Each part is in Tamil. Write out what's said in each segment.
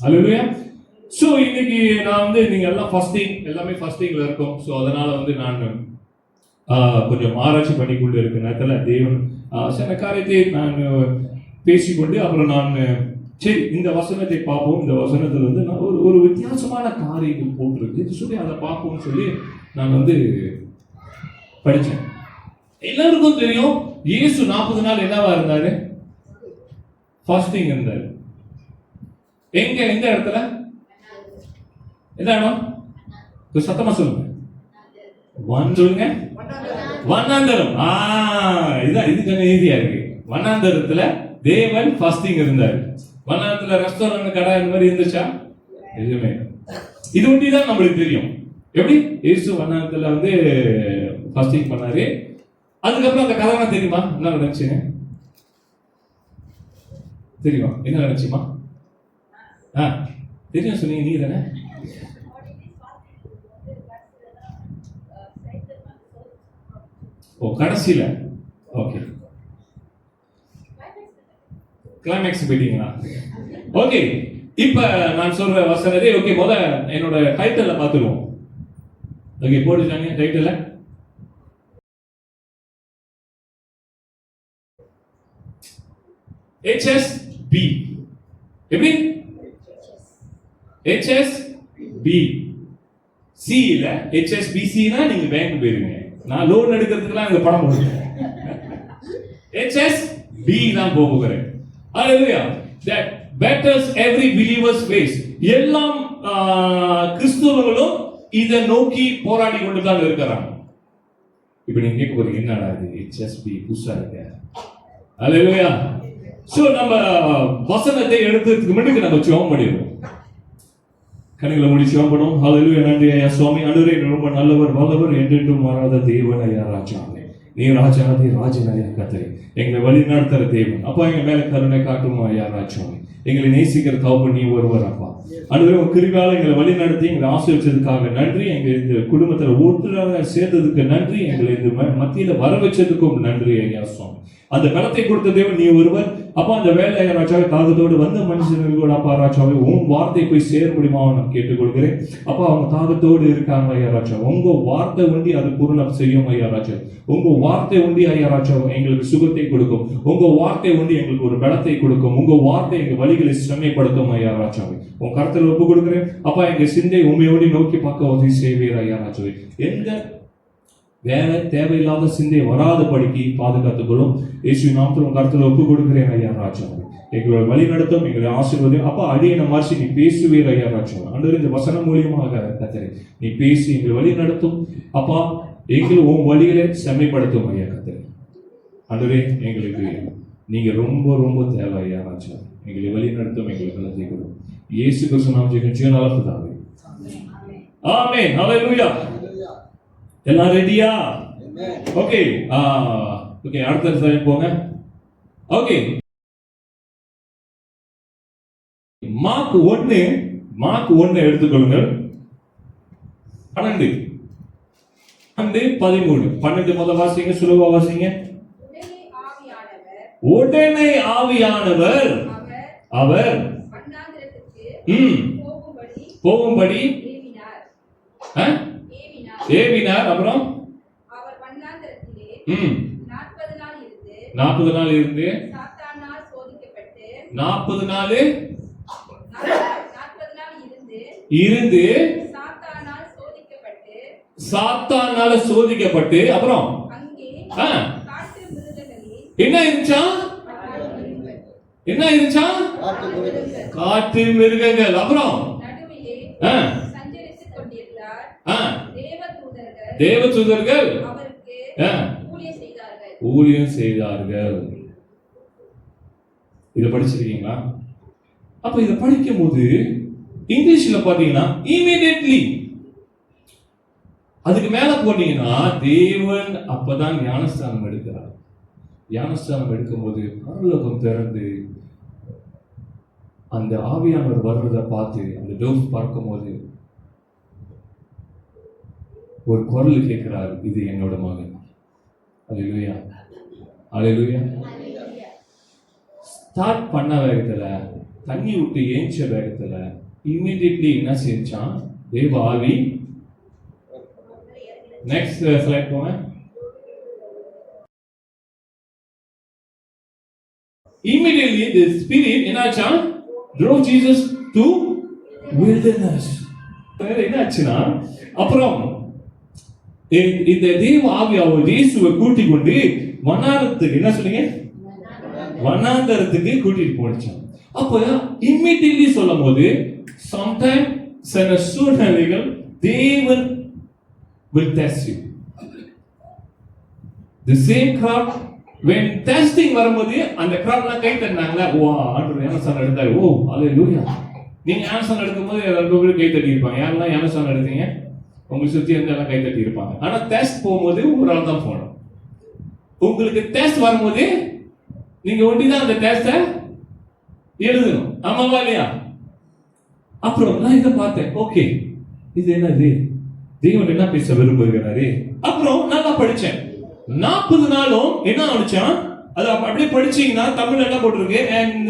அல்லேலூயா. ஸோ இன்னைக்கு நான் வந்து நீங்க எல்லாம் ஃபஸ்டிங், எல்லாமே ஃபஸ்டிங்ல இருக்கோம். ஸோ அதனால வந்து நான் கொஞ்சம் ஆராய்ச்சி பண்ணிக்கொண்டு இருக்க நேரத்தில் தேவன் சில காரியத்தை நான் பேசிக்கொண்டு அப்புறம் நான் சரி இந்த வசனத்தை பார்ப்போம், இந்த வசனத்தில் வந்து நான் ஒரு வித்தியாசமான காரியங்கள் போட்டிருக்கு சொல்லி அதை பார்ப்போம்னு சொல்லி நான் வந்து படித்தேன். எல்லாருக்கும் தெரியும் இயேசு 40 நாள் என்னவா இருந்தாரு? ஃபாஸ்டிங் இருந்தாரு. எந்த இடத்துல? என்ன இடம்? சத்தமா சொல்லுங்க. சொல்லுங்க. வண்ணாந்தரம். இதுதான், இது கொஞ்சம் ஈஸியா இருக்கு. வண்ணாந்தரத்துல தேவன் ஃபாஸ்டிங் இருந்தாரு. வண்ணாந்தரத்துல ரெஸ்டாரண்ட், கடை இந்த மாதிரி இருந்துச்சா? எதுவுமே. இது ஒண்டிதான் நம்மளுக்கு தெரியும். எப்படி இயேசு வண்ணாந்தரத்துல வந்து ஃபாஸ்டிங் பண்ணாரு. அதுக்கப்புறம் அந்த கதை தெரியுமா? என்ன நடந்துச்சுங்க தெரியுமா? என்ன நடந்துச்சுமா? தெரியும் சொன்னீங்க நீ தானே. ஓ கடைசியில. ஓகே, கிளைமேக்ஸ் போயிட்டீங்களா? ஓகே, இப்ப நான் சொல்ற வசனத்தை ஓகே முத என்னோட டைட்டில்ல பாத்துருவோம். ஓகே போட்டுட்டாங்க டைட்டில்ல. HSB. எப்படி? HSB. C இல்ல HSBC னா நீங்க பேங்க் போயிருங்க. நான் லோன் எடுக்கிறதுக்குலாம் இந்த படம் போடுறேன். HSB தான் போகிறேன். Hallelujah. That batters every believer's face. எல்லாம் கிறிஸ்தவர்களும் இதை நோக்கி போராடி கொண்டு தான் இருக்கிறாங்க. இப்ப நீங்க கேட்க போறீங்க என்னடா இது HSB புதுசா இருக்கு. Hallelujah. சோ நம்ம வசனத்தை எடுத்ததுக்கு முன்னாடி நம்ம ஜெபம் பண்ணிடுவோம். கண்களை மூடி ஜெபம் பண்ணுவோம். ஹல்லேலூயா. நன்றி ஐயா சுவாமி. ஆண்டவரே ரொம்ப நல்லவர், வல்லவர், என்றென்றும் மாறாத தேவன் ஐயா ராஜாவே. நீ ராஜாதி ராஜன் ஐயா கர்த்தரே. எங்களை வழி நடத்துற தேவன். அப்பா எங்க மேல கருணை காட்டும் ஐயா ராஜாவே. எங்களை நேசிக்கிற தகப்பன் நீ ஒருவர் அப்பா. ஆண்டவரே உங்க கிருபையால எங்களை வழி நடத்தி எங்களை ஆசீர்வதிச்சதுக்காக நன்றி. எங்க இந்த குடும்பத்துல ஒருத்தராக சேர்த்ததுக்கு நன்றி. எங்களை இந்த மத்தியில வர வச்சதுக்கும் நன்றி ஐயா சுவாமி. அந்த பலத்தை கொடுத்த தேவன் நீ ஒருவர் அப்பா. அந்த வேலை ராஜாவை தாகத்தோடு வந்த மனுஷர்களோட அப்பா ராஜாவை உன் வார்த்தை போய் சேர முடியுமா நான் கேட்டுக்கொள்கிறேன் அப்பா. அவங்க தாகத்தோடு இருக்காங்க ஐயா ராஜா. உங்க வார்த்தை ஒண்டி அது பூரணம் செய்யும் ஐயா ராஜா. உங்க வார்த்தை ஒண்டி ஐயா ராஜா எங்களுக்கு சுகத்தை கொடுக்கும். உங்க வார்த்தை ஒண்டி எங்களுக்கு ஒரு பலத்தை கொடுக்கும். உங்க வார்த்தை எங்க வழிகளை செம்மைப்படுத்தும் ஐயா ராஜாவை. உன் கருத்தில் ஒப்பு கொடுக்கிறேன் அப்பா. எங்க சிந்தை உண்மையோடு நோக்கி பார்க்க உதவி செய்வீர் ஐயா ராஜாவை. எந்த வேற தேவையில்லாத சிந்தை வராத படிக்கு பாதுகாத்துக் கொள்ளும். இயேசு நாமத்தில் கருத்துல ஒப்பு கொடுக்கிறேன் ஐயா ராஜா. எங்களை வழி நடத்தும், எங்களை ஆசீர்வதியும் அப்பா. அடியனை மாற்றி நீ பேசுவீர் ஐயா ராஜா. ஆண்டவரே இந்த வசனம் மூலியமாக கர்த்தரே நீ பேசி எங்களை வழி நடத்தும் அப்பா. எங்களை உன் வழிகளை செம்மைப்படுத்தும் ஐயா கர்த்தரே. ஆண்டவரே எங்களுக்கு நீங்க ரொம்ப ரொம்ப தேவை ஐயா ராஜா. எங்களை வழி நடத்தும், எங்களுக்கு பலத்தை கொடுக்கும். இயேசு கிறிஸ்து நாமத்தில் ஜீவனால பிதாவே. ஆமென். ஹல்லேலூயா. எல்லாம் ரெடியா? ஓகே ஓகே அடுத்த ஸ்லைட் போங்க. ஓகே மார்க் 1 எடுத்துக்கொள்ளுங்கள். 12 13 12 முதல் வாசிங்க, சுலபமா வாசிங்க. உடனே ஆவியானவர் அவர் போகும்படி ஏவினார். அப்புறம் அவர் வண்ணாந்தரத்திலே 40 நாள் இருந்து சாத்தானால் சோதிக்கப்பட்டு 40 நாள் இருந்து சாத்தானால சோதிக்கப்பட்டு அப்புறம் அங்கே காட்டு மிருகங்களில் என்ன இருந்துச்சா? காட்டு மிருகங்கள். அப்புறம் தேவதூதர்கள் ஊழியம் செய்தார்கள். இத படிச்சிருக்கீங்களா? அப்ப இத படிக்கும் போது இங்கிலீஷ்ல பாத்தீங்கன்னா இமிடியேட்லி, அதுக்கு மேல போனீங்கன்னா தேவன் அப்பதான் ஞானஸ்தானம் எடுக்கிறார். ஞானஸ்தானம் எடுக்கும் போது பரலோகம் திறந்து அந்த ஆவியானவர் வர்றதை பார்த்து அந்த டோஸ் பார்க்கும் போது ஒரு குரல் கேட்கிறார், இது என்னோட மகன். அல்லேலூயா, அல்லேலூயா. ஸ்டார்ட் பண்ண வேகத்துல தண்ணி விட்டு ஏஞ்ச வேகத்துல இமிடியட்லி என்ன செஞ்சான்? தேவ ஆவி. நெக்ஸ்ட் ஸ்லைட் போங்க. Immediately the spirit என்னாச்சா? drove Jesus to wilderness. என்னாச்சுன்னா அப்புறம் இந்த தேவ ஆவி அவர் இயேசுவை கூட்டிக் கொண்டு வனாந்தரத்துக்கு, என்ன சொல்லுங்க, வனாந்தரத்துக்கு கூட்டிட்டு போச்சான். அப்ப இம்மிடியட்லி சொல்லும் போது சம்டைம் சில சூழ்நிலைகள் தேவன் will test you. The same crowd when testing வரும்போது அந்த crowdலாம் கை தட்டினாங்களா? ஓ ஆண்டவர் ஞானஸ்நானம் எடுத்தாரு, ஓ ஹalleluya. நீங்க ஞானஸ்நானம் எடுக்கும்போது எல்லாரும் கை தட்டி இருப்பாங்க. யாரெல்லாம் ஞானஸ்நானம் எடுத்தீங்க? உங்களுக்கு சுத்தி இருந்து எல்லாம் கை தட்டி இருப்பாங்க. ஆனா டெஸ்ட் போகும்போது ஒரு ஆள் தான் போகணும். உங்களுக்கு டெஸ்ட் வரும்போது நீங்க ஒண்டிதான் அந்த டெஸ்ட எழுதணும். ஆமாவா இல்லையா? அப்புறம் நான் இதை பார்த்தேன். ஓகே, இது என்னது? தேவன் என்ன பேச விரும்புகிறாரு? அப்புறம் நல்லா படிச்சேன். 40 நாளும் என்ன ஆனிச்சான்? அது அப்படியே படிச்சீங்கன்னா தமிழ் என்ன போட்டிருக்கு? And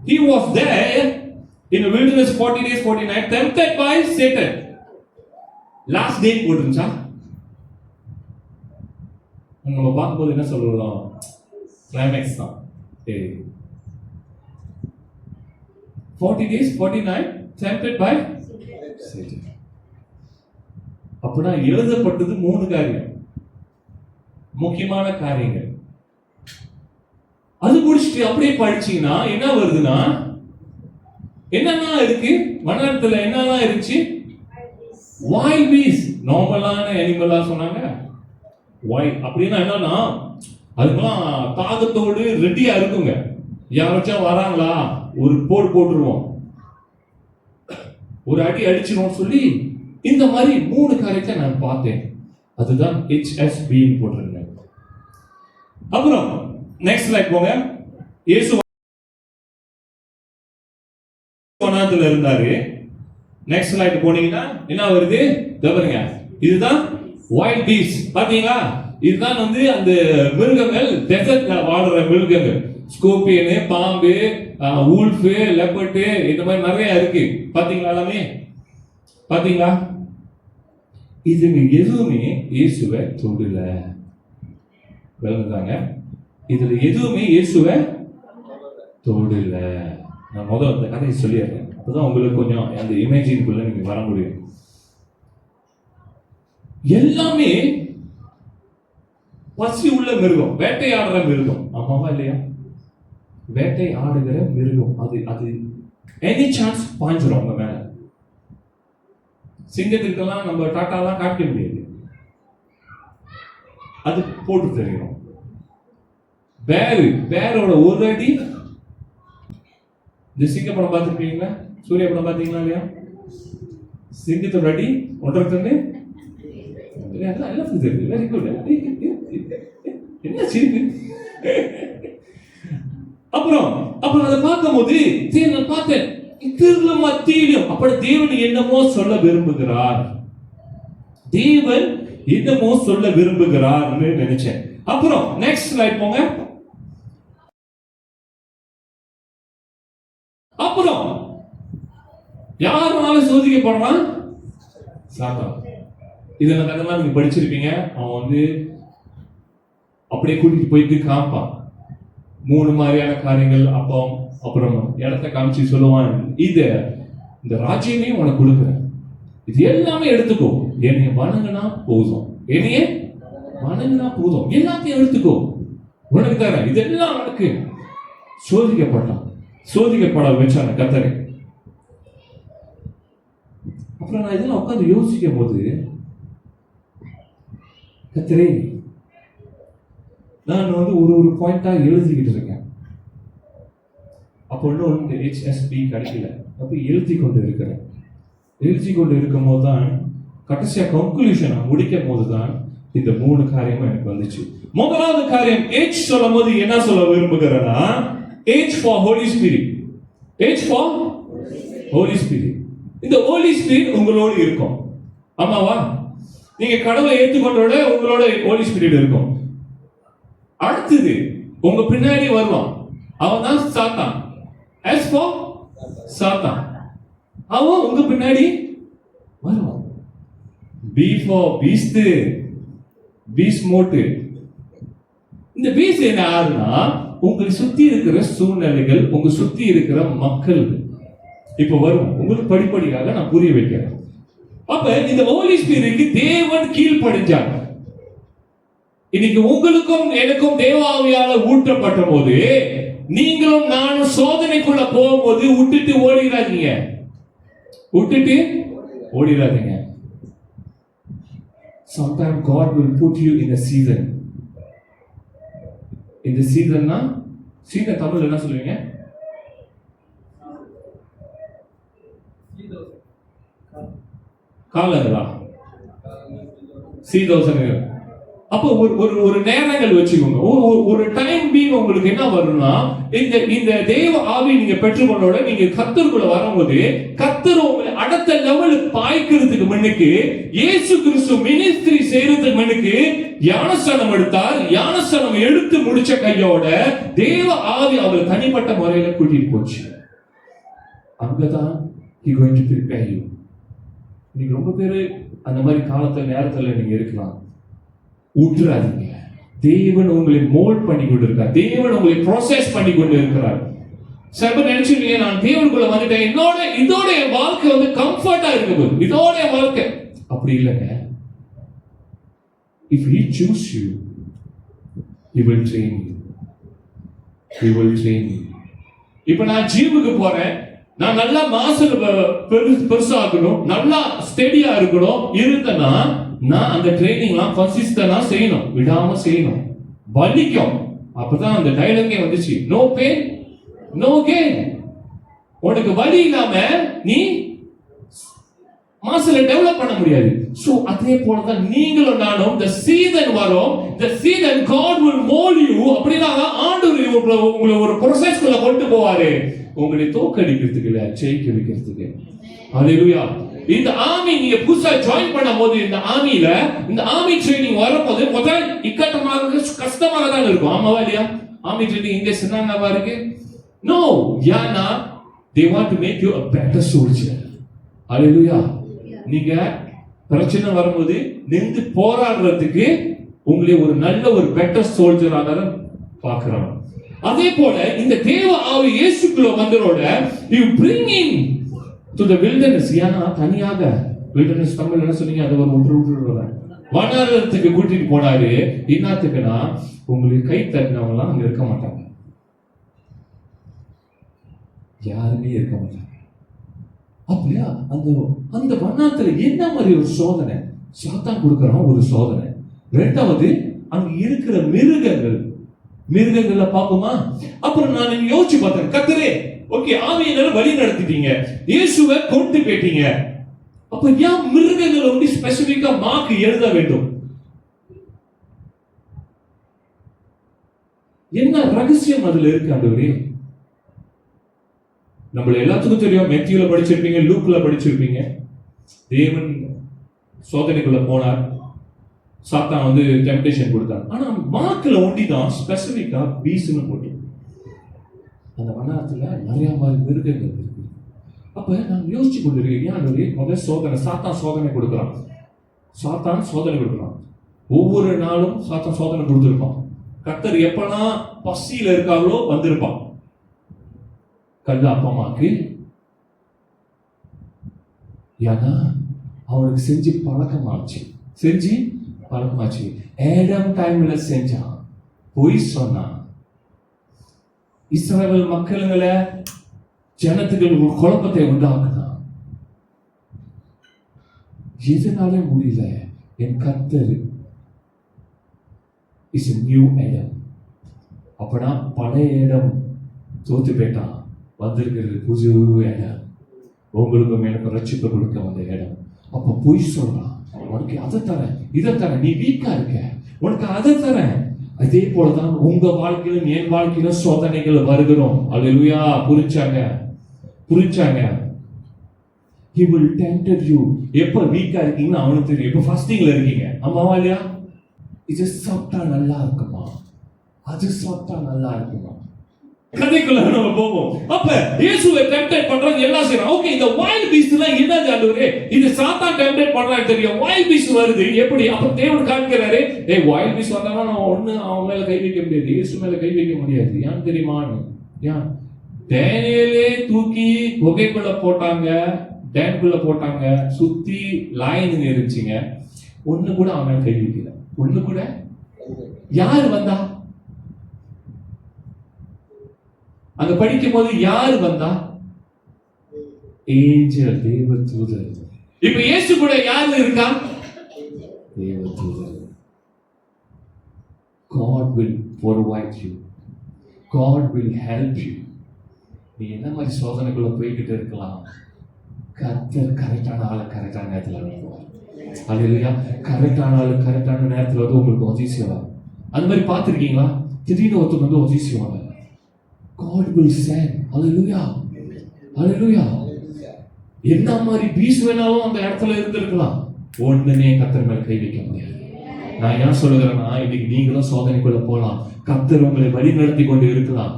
he was there in the wilderness 40 days 40 nights tempted by Satan. Last day போட்டுருந்துச்சா? நம்ம பார்க்கும்போது என்ன சொல்றோம்? கிளைமேக்ஸ் தான். 40 days 40 nights tempted by Satan. அப்படின்னா எழுதப்பட்டது 3 காரியம், முக்கியமான காரியங்கள். அது முடிச்சுட்டு அப்படியே படிச்சீங்கன்னா என்ன வருதுன்னா, என்னெல்லாம் இருக்கு வனாந்தரத்துல? என்னெல்லாம் இருந்துச்சு? wild beast, நார்மலான அனிமலா சொன்னாங்க. wild அப்படின்னா என்னன்னா, அதுக்கெல்லாம் தாகத்தோடு ரெடியா இருக்குங்க. யாராச்சும் வராங்களா, ஒரு போட்டுருவோம், ஒரு அடி அடிச்சிருவோம் சொல்லி இந்த மாதிரி 3 காரியத்தை நான் பார்த்தேன். அதுதான் HSB போட்டிருங்க. அப்புறம் நெக்ஸ்ட் ஸ்லைட் போங்க. இயேசு வனாந்தரத்துல இருந்தாரு. நெக்ஸ்ட் ஸ்லைட் போனீங்கன்னா என்ன வருது? பாருங்க, இதுதான் வைல்ட் பீஸ். பாத்தீங்களா? இதுதான் அந்த மிருகங்கள், டெசர்ட்ல வாழ்ற மிருகங்கள். ஸ்கோர்பியன், பாம்பு, வூல்ஃப், லெப்பர்ட், இந்த மாதிரி நிறைய இருக்கு. பாத்தீங்களா? எல்லாமே பாத்தீங்களா? இதுங்க எதுவுமே இயேசுவை தொடல. விளங்குதாங்க? இதுல எதுவுமே இயேசுவை தொடல. நான் முதல்ல அந்த கதையை சொல்லிடுறேன், அப்பதான் உங்களுக்கு கொஞ்சம் அந்த இமேஜின்குள்ள நீங்க வர முடியும். எல்லாமே பசி உள்ள மிருகம், வேட்டையாடுற மிருகம். ஆமாவா இல்லையா? வேட்டை ஆடுகிற மிருகம். அது எனி சான்ஸ் பாஞ்சிரும் அவங்க மேல. சிங்கத்திற்கெல்லாம் நம்ம டாட்டாலாம் காட்ட முடியாது, அது போட்டு தெரியும். பேரோட ஒரு அடி. இந்த சிங்க படம் பார்த்துருக்கீங்களா? சூர்யா படம் பார்த்தீங்களா இல்லையா? சிங்கத்தோட அடி 1.5 டன். எல்லாம் தெரியுது. Very good. என்ன சிரிப்பு? அப்புறம் அதை பார்க்கும்போது நான் பார்த்தேன், இதுல மத்தியிலும் அப்படி தேவன் என்னமோ சொல்ல விரும்புகிறார், தேவன் என்னமோ சொல்ல விரும்புகிறார் நினைச்சேன். அப்புறம் நெக்ஸ்ட் ஸ்லைட் போங்க. அப்புறம் யாருனால சோதிக்கப்படுறான்? சாத்தான். இதெல்லாம் கதெல்லாம் நீங்க படிச்சிருப்பீங்க. அவன் அப்படியே கூட்டிட்டு போயிட்டு காப்பான். 3 மாதிரியான காரியங்கள். அப்புறம் இடத்த காமிச்சு சொல்லுவான், இந்த ராஜ்யமே உனக்கு கொடுக்குறேன், இது எல்லாமே எடுத்துக்கோ, என்னைய வணங்கினா போதும், என்னைய வணங்கினா போதும், எல்லாத்தையும் எடுத்துக்கோ, உனக்கு தரேன், இதெல்லாம் உனக்கு. சோதிக்கப்பட வச்சான கத்தரை. அப்புறம் நான் இதெல்லாம் உட்காந்து யோசிக்கும் போது, கத்தரே, நான் ஒரு பாயிண்டா எழுதிக்கிட்டு இருக்கேன். அப்போ இன்னும் HSB கிடைக்கல. அப்ப எழுதி கொண்டு இருக்கிறேன். எழுதி கொண்டு இருக்கும் போதுதான் கடைசியா கன்க்ளூஷன் முடிக்கும் போதுதான் இந்த 3 காரியமும் எனக்கு வந்துச்சு. முதலாவது காரியம் H சொல்லும் போது என்ன சொல்ல விரும்புகிறேன்னா, H for Holy Spirit. H for Holy Spirit. இந்த Holy Spirit உங்களோடு இருக்கும். ஆமாவா? நீங்க கடவுளை ஏற்றுக்கொண்டோட உங்களோட Holy Spirit இருக்கும். அடுத்தது உங்க பின்னாடி வருவான், அவன் தான் சாத்தான். As for சாத்தான். அவன் உங்க பின்னாடி வருவான். பி ஃபார் பீஸ்ட், பீஸ்ட் மோட்டு. இந்த பீஸ்ட் என்ன ஆகுதுன்னா, உங்களை சுத்தி இருக்கிற சூழ்நிலைகள், உங்க சுத்தி இருக்கிற மக்கள் இப்ப வரும். உங்களுக்கு படிப்படியாக நான் புரிய வைக்கிறேன். அப்ப இந்த ஹோலி ஸ்பிரிட்க்கு தேவன் கீழ்ப்படிஞ்சாங்க. இன்னைக்கு உங்களுக்கும் எனக்கும் தேவாவியால ஊற்றப்பட்ட போது, நீங்களும் நானும் சோதனைக்குள்ள போகும்போது விட்டுட்டு ஓடிடாதீங்க. விட்டுட்டு ஓடிடாதீங்க. Sometimes God will put you in a season. இந்த சீசன்னா, சீசன் தமிழ் என்ன சொல்லுவீங்க? காலங்களா? சீதோசனை. அப்போ ஒரு நேரங்கள் வச்சுக்கோங்க. ஒரு டைம் பீங் உங்களுக்கு என்ன வரும்னா, இந்த தேவ ஆவி நீங்க பெற்றுக்கொண்டோட நீங்க கர்த்தருக்குள்ள வரும்போது, கர்த்தர் உங்களை அடுத்த லெவலுக்கு பாய்க்கிறதுக்கு முன்னுக்கு, இயேசு கிறிஸ்து மினிஸ்ட்ரி செய்யறதுக்கு முன்னுக்கு ஞானஸ்நானம் எடுத்தார். ஞானஸ்நானம் எடுத்து முடிச்ச கையோட தேவ ஆவி அவரை தனிப்பட்ட முறையில கூட்டிட்டு போச்சு. அங்கதான் he going to prepare you. நீங்க ரொம்ப பேரு அந்த மாதிரி காலத்துல நேரத்துல நீங்க இருக்கலாம். ஊற்றாதீங்க. தேவன் உங்களை மோல்ட் பண்ணி கொண்டு இருக்கார். தேவன் உங்களை ப்ராசஸ் பண்ணி கொண்டு இருக்கிறார். சில நினைச்சிருக்கீங்க, நான் தேவனுக்குள்ள வந்துட்டேன், இதோட என் வாழ்க்கை வந்து கம்ஃபர்ட்டா இருக்க போகுது, இதோட என் வாழ்க்கை. அப்படி இல்லைங்க. If he choose you, he will train you. He will train you. இப்ப நான் ஜிம்முக்கு போறேன், நான் நல்லா மாசல் பெருசாகணும், நல்லா ஸ்டெடியா இருக்கணும் இருந்தேன்னா, நான் அந்த ட்ரைனிங்லாம் கன்சிஸ்டன்டா செய்யணும், விடாம செய்யணும். வலிக்கும். அப்பதான் அந்த டைலாங்கே வந்துச்சு, நோ பெயின் நோ கெயின். உனக்கு வலி இல்லாம நீ மாசல டெவலப் பண்ண முடியாது. சோ அதே போலதான் நீங்களும் நானும் இந்த சீசன் வரும், இந்த season God will mold you. அப்படினா ஆண்டவர் உங்களை ஒரு ப்ரோசஸ்க்குள்ள கொண்டு போவாரு, உங்களை தோக்கடிக்கிறதுக்கு இல்ல, ஜெயிக்க வைக்கிறதுக்கு. ஹalleluya. இந்த ஆர்மி நீங்க புதுசா ஜாயின் பண்ணும்போது, இந்த ஆர்மில இந்த ஆர்மி ட்ரைனிங் வரும்போது முதல் இக்கட்டமாக கஷ்டமாக தான் இருக்கும். ஆமாவா இல்லையா? ஆர்மி ட்ரைனிங் இங்க சொன்னாங்கவா இருக்கு? நோ, யானா they want to make you a better soldier. ஹalleluya. நீங்க பிரச்சனை வரும்போது நின்று போராடுறதுக்கு உங்களை ஒரு நல்ல ஒரு பெட்டர் சோல்ஜராக பார்க்கறாங்க. அதே போல இந்த தேவ ஆவி இயேசுக்குள்ள வந்தரோட you bring in to the wilderness. ஏன்னா தனியாக wilderness தமிழ் என்ன சொன்னீங்க? அது ஒரு ஒன்று வனாந்தரத்துக்கு கூட்டிட்டு போனாரு. என்னத்துக்குன்னா, உங்களுக்கு கை தட்டினவங்களாம் அங்க இருக்க மாட்டாங்க, யாருமே இருக்க மாட்டாங்க. அப்படியா? அந்த வனாந்தரத்துல என்ன மாதிரி ஒரு சோதனை சாத்தான் கொடுக்கறான், ஒரு சோதனை. ரெண்டாவது அங்க இருக்கிற மிருகங்களை பாப்போமா? அப்புறம் நான் யோசிச்சு பார்த்தேன், கர்த்தரே ஓகே, ஆவியினால வழி நடத்திட்டீங்க, இயேசுவை கொண்டு போயிட்டீங்க, அப்ப ஏன் மிருகங்களை வந்து ஸ்பெசிபிக்கா மார்க் எழுத வேண்டும்? என்ன ரகசியம் அதுல இருக்கு ஆண்டவரே? நம்மள எல்லாத்துக்கும் தெரியும், மேத்யூல படிச்சிருப்பீங்க, லூக்ல படிச்சிருப்பீங்க. தேவன் சோதனைக்குள்ள போனார், சாத்தான் வந்து டெம்ப்டேஷன் கொடுத்தார். ஆனா மார்க்ல ஒண்டிதான் ஸ்பெசிபிக்கா பீஸ்னு போட்டு அந்த வனாத்துல நிறைய மாதிரி மிருகங்கள் இருக்கு. அப்ப நான் யோசிச்சு கொண்டிருக்கேன், முதல் சோதனை, சாத்தான் சோதனை கொடுக்கிறான். ஒவ்வொரு நாளும் சாத்தான் சோதனை கொடுத்திருப்பான். கர்த்தர் எப்பனா பசியில இருக்காங்களோ வந்திருப்பான். கல்ல அப்பமாக்கு, ஏன்னா அவனுக்கு செஞ்சு பழக்கமாச்சு. ஏடம் டைம்ல செஞ்சான், பொய் சொன்னான். இஸ்ரவேல் மக்களுங்களை ஜனத்துக்கு ஒரு குழப்பத்தை உண்டாக்குனான். எதனால முடியல? என் கர்த்தர் இஸ் a new Adam. அப்பனா பழைய இடம் தோத்து போயிட்டான், வந்திருக்கிறது புது இடம், உங்களுக்கும் எனக்கு ரட்சிப்பு கொடுக்க வந்த இடம். அப்ப பொய் சொல்றான், உனக்கு அதை தரேன், இதை தரேன், நீ வீக்கா இருக்க, உனக்கு அதை தரேன். அதே போலதான் உங்க வாழ்க்கையிலும் என் வாழ்க்கையிலும் சோதனைகள் வருகிறோம். அல்லேலூயா. புரிஞ்சாங்க. He will tempt you. எப்ப வீக்கா இருக்கீங்கன்னு அவனுக்கு தெரியும். எப்ப ஃபாஸ்டிங்ல இருக்கீங்க, ஆமாவா இல்லையா? இது சாப்பிட்டா நல்லா இருக்குமா, அது சாப்பிட்டா நல்லா இருக்குமா, கதைக்குள்ள நம்ம போவோம். அப்ப இயேசுவை டெம்ப்ட் பண்றது எல்லாம் செய்யறான். ஓகே, இந்த வைல்ட் பீஸ்ட்லாம் என்ன ஆண்டவரே? இது சாத்தான் டெம்ப்ட் பண்றான்னு தெரியும். வைல்ட் பீஸ்ட் வருது எப்படி? அப்ப தேவன் காண்கிறாரு, ஏய் வைல்ட் பீஸ்ட் வந்தானா நான் ஒண்ணு அவன் மேல கை வைக்க முடியாது, இயேசு மேல கை வைக்க முடியாது. ஏன் தெரியுமான்னு? ஏன் டேனியலே தூக்கி குகைக்குள்ள போட்டாங்க, டேனுக்குள்ள போட்டாங்க, சுத்தி லைன் இருந்துச்சுங்க. ஒண்ணு கூட அவன் மேல கை வைக்கல. ஒண்ணு கூட. யாரு வந்தா? அங்க படிக்கும் போது யாரு வந்தா? ஏஞ்சல், தேவ தூதர். இப்ப இயேசு கூட யாரு இருக்கா? தேவ தூதர். God will provide you. God will help you. நீ என்ன மாதிரி சோதனைக்குள்ள போய்கிட்டு இருக்கலாம், கர்த்தர் கரெக்டான ஆளை கரெக்டான நேரத்தில் அனுப்புவார். அல்லேலூயா. கரெக்டான ஆளு கரெக்டான நேரத்தில் வந்து உங்களுக்கு உதவி செய்வார். அது மாதிரி பார்த்துருக்கீங்களா? திடீர்னு ஒருத்தர் வந்து உதவி செய்வாங்க. God will send. Hallelujah. Hallelujah. என்ன மாதிரி பீஸ் வேணாலும் அந்த இடத்துல இருந்திருக்கலாம், ஒண்ணுமே கர்த்தர் மேல கை வைக்க முடியாது. நான் ஏன் சொல்லுகிறேன்னா, இன்னைக்கு நீங்களும் சோதனைக்குள்ள போலாம், கர்த்தர் உங்களை வழி நடத்தி கொண்டு இருக்கலாம்.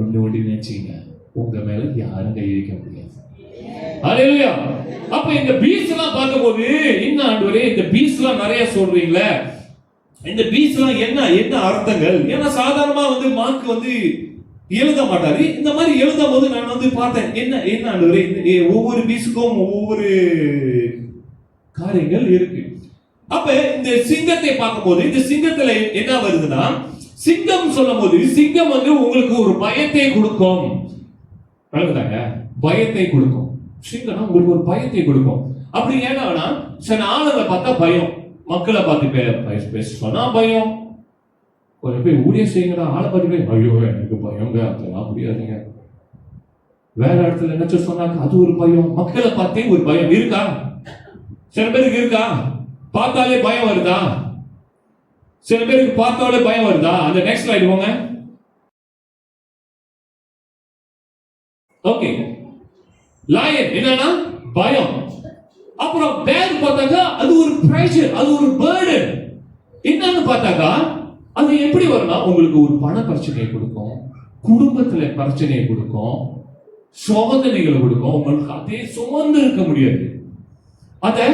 ஒண்ணு நினைச்சீங்க, உங்க மேல யாரும் கை வைக்க முடியாது. ஹalleluya. அப்ப இந்த பீஸ் எல்லாம் பார்க்கும்போது என்ன ஆண்டவரே, இந்த பீஸ் எல்லாம் நிறைய சொல்றீங்களே, இந்த பீஸ் எல்லாம் என்ன அர்த்தங்கள்? ஏன்னா சாதாரணமா வந்து மார்க் வந்து எழுத மாட்டாரு. இந்த மாதிரி எழுதும் போது நான் வந்து பார்த்தேன், என்ன ஆண்டவரே, ஒவ்வொரு பீஸுக்கும் ஒவ்வொரு காரியங்கள் இருக்கு. அப்ப இந்த சிங்கத்தை பார்க்கும்போது, இந்த சிங்கத்துல என்ன வருதுன்னா, சிங்கம் சொல்லும் போது சிங்கம் வந்து உங்களுக்கு ஒரு பயத்தை கொடுக்கும். வழங்குதாங்க, பயத்தை கொடுக்கும். சிங்கம்னா உங்களுக்கு ஒரு பயத்தை கொடுக்கும். அப்படி ஏன்னா சில ஆளுங்களை பார்த்தா பயம், மக்களை பார்த்து பேச சொன்னா பயம். கொஞ்சம் போய் ஊழிய செய்யுங்கடா, ஆளை பார்த்து போய் ஐயோ எனக்கு பயங்க, அதெல்லாம் முடியாதுங்க. வேற இடத்துல என்ன சொன்னாக்க அது ஒரு பயம். மக்களை பார்த்தே ஒரு பயம் இருக்கா? சில பேருக்கு இருக்கா? பார்த்தாலே பயம் வருதா? சில பேருக்கு பார்த்தாலே பயம் வருதா? அந்த நெக்ஸ்ட் ஸ்லைடு போங்க. ஓகே, லயன் என்னன்னா பயம். அப்புறம் பேர் பார்த்தாக்கா அது ஒரு பிரஷர், அது ஒரு பர்டன். என்னன்னு பார்த்தாக்கா அது எப்படி வரும்னா, உங்களுக்கு ஒரு பண பிரச்சனையை கொடுக்கும், குடும்பத்துல பிரச்சனையை கொடுக்கும், சோதனைகளை கொடுக்கும். உங்களுக்கு அதே சுமந்து இருக்க முடியாது, அத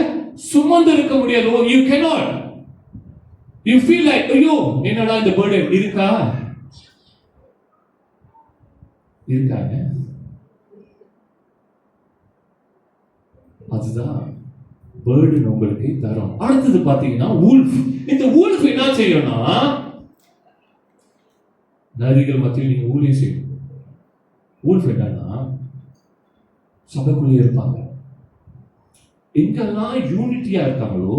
சுமந்து இருக்க முடியாது. You cannot. You feel like ஐயோ என்னடா இந்த burden இருக்காங்க. அதுதான் burden உங்களுக்கு தரும். அடுத்தது பாத்தீங்கன்னா wolf. இந்த wolf என்ன செய்யும்னா, நரிகள் மத்தியில் நீங்க ஊழியம் செய்யும். wolf என்னன்னா சபைக்குள்ளே இருப்பாங்க. எங்கெல்லாம் யூனிட்டியா இருக்காங்களோ,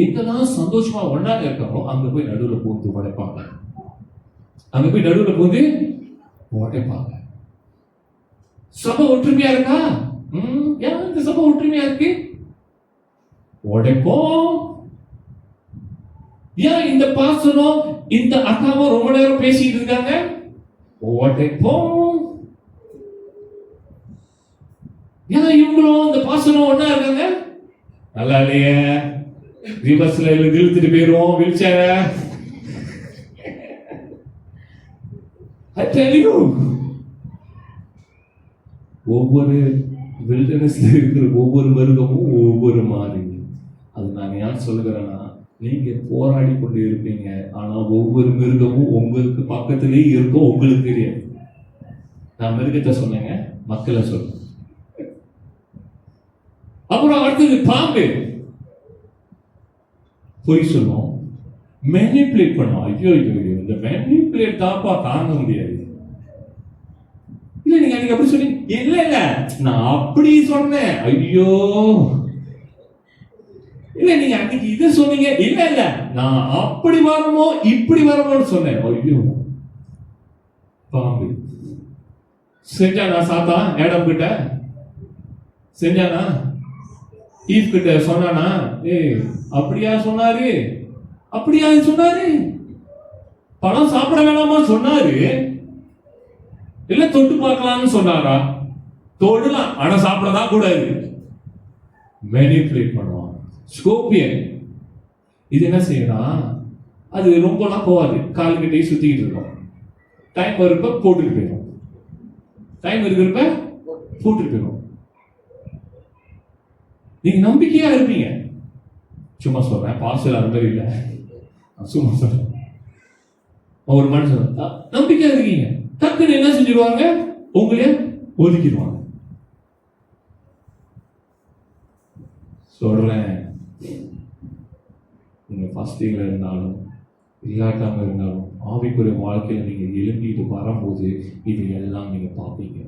எங்கெல்லாம் சந்தோஷமா ஒன்னாக இருக்காங்களோ, அங்க போய் நடுவுல பூந்து உடைப்பாங்க. அங்க போய் நடுவுல பூந்து உடைப்பாங்க. சபை ஒற்றுமையா இருக்கா? ஏன் இந்த சபை ஒற்றுமையா இருக்கு? உடைப்போம். ஏன் இந்த பாசனம் இந்த அக்காவும் ரொம்ப நேரம் பேசிட்டு இருக்காங்க? உடைப்போம். ஏன் இவங்களும் இந்த பாசனம் ஒன்னா இருக்காங்க? நல்லா இல்லையே, ரிவர்ஸ்ல இழுத்துட்டு போயிருவோம் wheel chair. I tell you, ஒவ்வொரு வில்டர்னஸ்ல இருக்கிற ஒவ்வொரு மிருகமும் ஒவ்வொரு மாதிரி. அது நான் ஏன் சொல்லுகிறேன்னா, நீங்க போராடி கொண்டு இருப்பீங்க, ஆனா ஒவ்வொரு மிருகமும் உங்களுக்கு பக்கத்திலேயே இருக்கும், உங்களுக்கு தெரியாது. நான் மிருகத்தை சொன்னேங்க, மக்களை சொல்றேன். அப்புறம் அடுத்தது பாம்பு. பொய் சொல்லும், மேனிபுலேட் பண்ணும். ஐயோ இந்த மேனிபுலேட் தாப்பா தாங்க முடியாது. இல்ல நீங்க அப்படி சொன்னீங்க, இல்ல நான் அப்படி சொன்னேன். ஐயோ இல்ல நீங்க அன்னைக்கு இதை சொன்னீங்க. இல்ல நான் அப்படி வரமோ இப்படி வரமோன்னு சொன்னேன். ஐயோ பாம்பு செஞ்சானா? சாத்தா ஏடம் கிட்ட செஞ்சானா? ஈவ் கிட்ட சொன்னானா? அப்படியா சொன்னாரு? அப்படியா சொன்னாரு? பழம் சாப்பிட வேணாமா சொன்னாரு? இல்ல தொட்டு பார்க்கலாம்னு சொன்னாரா? தொடலாம், ஆனா சாப்பிடதான் கூடாது. மேனிபுலேட் பண்ணுவான். ஸ்கோர்பியன் இது என்ன செய்யணும்? அது ரொம்பலாம் போவாது, கால் கிட்டே சுத்திக்கிட்டு இருக்கும். டைம் வருப்ப போட்டுட்டு போயிடும். டைம் இருக்கிறப்ப போட்டுட்டு போயிடும். நீங்க நம்பிக்கையா இருப்பீங்க. சும்மா சொல்றேன், பாஸ்டர் அது மாதிரி இல்லை, சும்மா சொல்றேன். ஒரு மனுஷன் நம்பிக்கையா இருக்கீங்க, டக்குன்னு என்ன செஞ்சிருவாங்க, உங்களைய ஒதுக்கிடுவாங்க. சொல்றேன், நீங்க ஃபாஸ்டிங்ல இருந்தாலும் இல்லாட்டாம இருந்தாலும் ஆவிக்குரிய வாழ்க்கையில நீங்க எழும்பிட்டு வரும்போது இது எல்லாம் நீங்க பார்ப்பீங்க.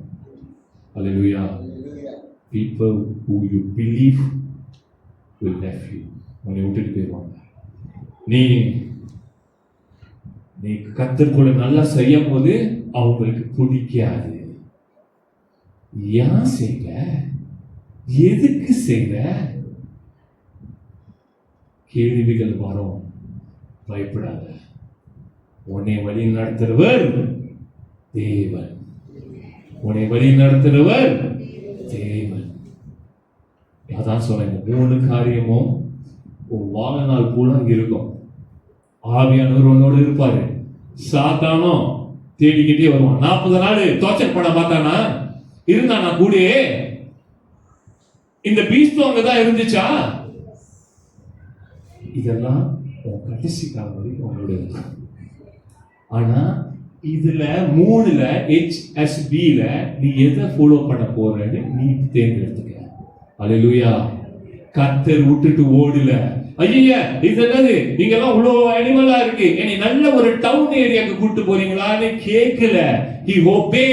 அல்லேலூயா. People who you believe will left you. உன்னை விட்டுட்டு போயிடுவாங்க. நீ கர்த்தருக்குள்ள நல்லா செய்யும் போது அவங்களுக்கு பிடிக்காது. ஏன் செய்யல, எதுக்கு செய்யல, கேள்விகள் வரும். பயப்படாத. உன்னை வழி நடத்துறவர் தேவன். உன்னை வழி நடத்துறவர் தேவன். அதான் சொன்னேன், 3 காரியமும் உன் வாழ்நாள் பூரா இருக்கும். ஆவியானவர் உன்னோடு இருப்பாரு. சாத்தானும் தேடிக்கிட்டே வருவான். 40 நாள் தோச்சல் படம் பார்த்தானா, இருந்தானா கூடயே? இந்த பீஸ்டும் அங்கதான் இருந்துச்சா? இதெல்லாம் கடைசி காலம் வரைக்கும் உங்களோட இருக்கும். ஆனா இதுல 3ல HSBல நீ எதை ஃபாலோ பண்ண போறன்னு நீ தேர்ந்தெடுத்துக்க. அல்லேலூயா. கர்த்தர் விட்டுட்டு ஓடல. ஐயா இது என்னது, நீங்க எல்லாம் இவ்வளவு அனிமலா இருக்கு, என்னை நல்ல ஒரு டவுன் ஏரியாவுக்கு கூட்டு போறீங்களான்னு கேட்கல. He obey.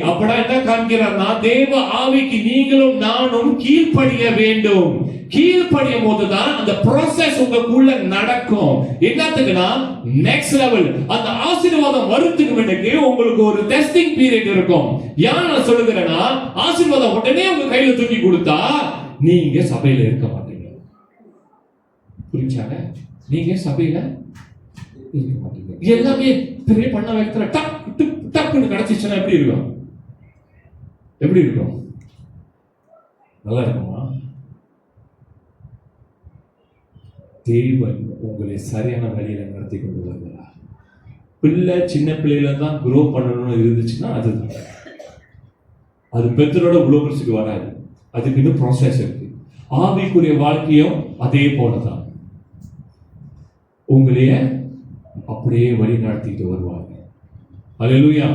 அப்படா என்ன காண்கிறார்னா, தேவ ஆவிக்கு நீங்களும் நானும் கீழ்ப்படிய வேண்டும். கீழ்ப்படியும் போதுதான் அந்த ப்ராசஸ் உங்களுக்குள்ள நடக்கும். என்னத்துக்குன்னா, நெக்ஸ்ட் லெவல் அந்த ஆசீர்வாதம் வரதுக்கு முன்னாடி உங்களுக்கு ஒரு டெஸ்டிங் பீரியட் இருக்கும். ஏன் நான் சொல்லுகிறேன்னா, ஆசீர்வாதம் உடனே உங்க கையில தூக்கி கொடுத்தா நீங்க சபையில இருக்க மாட்டீங்க. புரிஞ்சாங்க? நீங்க சபையில இருக்க மாட்டீங்க. எல்லாமே பெரிய பண்ண வைக்கிற டக்குன்னு கிடைச்சிச்சுன்னா எப்படி இருக்கும்? எப்படி இருக்கும்? நல்லா இருக்குமா? தேவன் உங்களை சரியான வழியில நடத்தி கொண்டு வருகிறார். பிள்ளை சின்ன பிள்ளையில தான் குரோ பண்ணணும்னு இருந்துச்சுன்னா அது பெற்றோட குளோபல்ஸுக்கு வராது. அதுக்கு இன்னும் ப்ராசஸ் இருக்கு. ஆவிக்குரிய வாழ்க்கையும் அதே போலதான் உங்களைய அப்படியே வழி நடத்திட்டு வருவாங்க. அல்லேலூயா.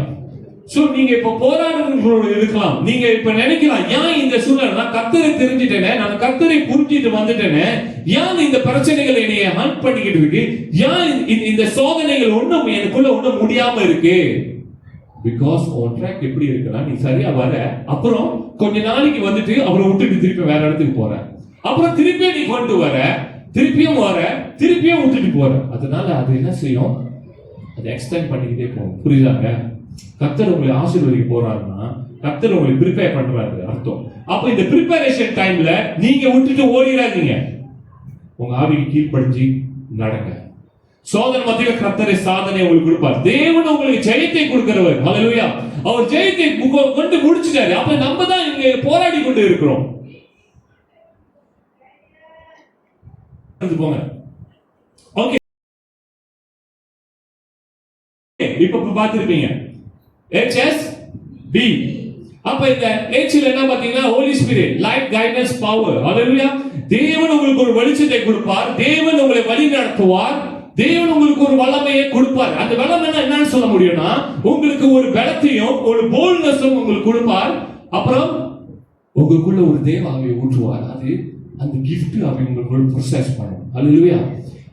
சோ நீங்க இப்ப போராடுறவங்களோட இருக்கலாம். நீங்க இப்ப நினைக்கலாம், ஏன் இந்த சூழ்நிலை, நான் கர்த்தரை தெரிஞ்சிட்டேனே, நான் கர்த்தரை புரிஞ்சிட்டு வந்துட்டேனே, ஏன் இந்த பிரச்சனைகள் என்னைய ஹண்ட் பண்ணிக்கிட்டு இருக்கு, ஏன் இந்த சோதனைகள் ஒண்ணும் எனக்குள்ள ஒண்ணும் முடியாம இருக்கு? பிகாஸ் உன் ட்ராக் எப்படி இருக்குன்னா, நீ சரியா வர, அப்புறம் கொஞ்ச நாளைக்கு வந்துட்டு அப்புறம் விட்டுட்டு திருப்பி வேற இடத்துக்கு போற, அப்புறம் திருப்பியும் நீ கொண்டு வர, திருப்பியும் வர, திருப்பியும் விட்டுட்டு போற. அதனால அது என்ன செய்யும், அதை எக்ஸ்டெண்ட் பண்ணிக்கிட்டே போகும். புரியுதாங்க? கர்த்தர் உங்களை ஆசீர்வதிக்க போறாருன்னா கர்த்தர் உங்களை ப்ரிப்பேர் பண்றாரு அர்த்தம். அப்ப இந்த ப்ரிப்பரேஷன் டைம்ல நீங்க விட்டுட்டு ஓடிடாதீங்க. உங்க ஆவிக்கு கீழ்ப்படிஞ்சு நடங்க. சோதனை மத்தியில கர்த்தரை சாதனை உங்களுக்கு கொடுப்பார். தேவன் உங்களுக்கு ஜெயத்தை கொடுக்கிறவர். ஹல்லேலூயா. அவர் ஜெயத்தை கொண்டு முடிச்சிட்டாரு. அப்ப நம்ம தான் இங்க போராடி கொண்டு இருக்கிறோம். போங்க. ஓகே, இப்ப பார்த்திருப்பீங்க HSB. அப்ப இந்த Hல என்ன பாத்தீங்கன்னா, holy spirit, life, guidance, power. Hallelujah. தேவன் உங்களுக்கு ஒரு வெளிச்சத்தை கொடுப்பார். தேவன் உங்களை வழி நடத்துவார். தேவன் உங்களுக்கு ஒரு வல்லமையை கொடுப்பார். அந்த வல்லமை என்னன்னு சொல்ல முடியும்னா, உங்களுக்கு ஒரு பலத்தையும் ஒரு போல்ட்னஸும் உங்களுக்கு கொடுப்பார். அப்புறம் உங்களுக்குள்ள ஒரு தேவ ஆவியை ஊற்றுவார். அது அந்த gift ஆவி உங்களுக்குள்ள ப்ரோசஸ் பண்ணும். ஹல்லேலூயா.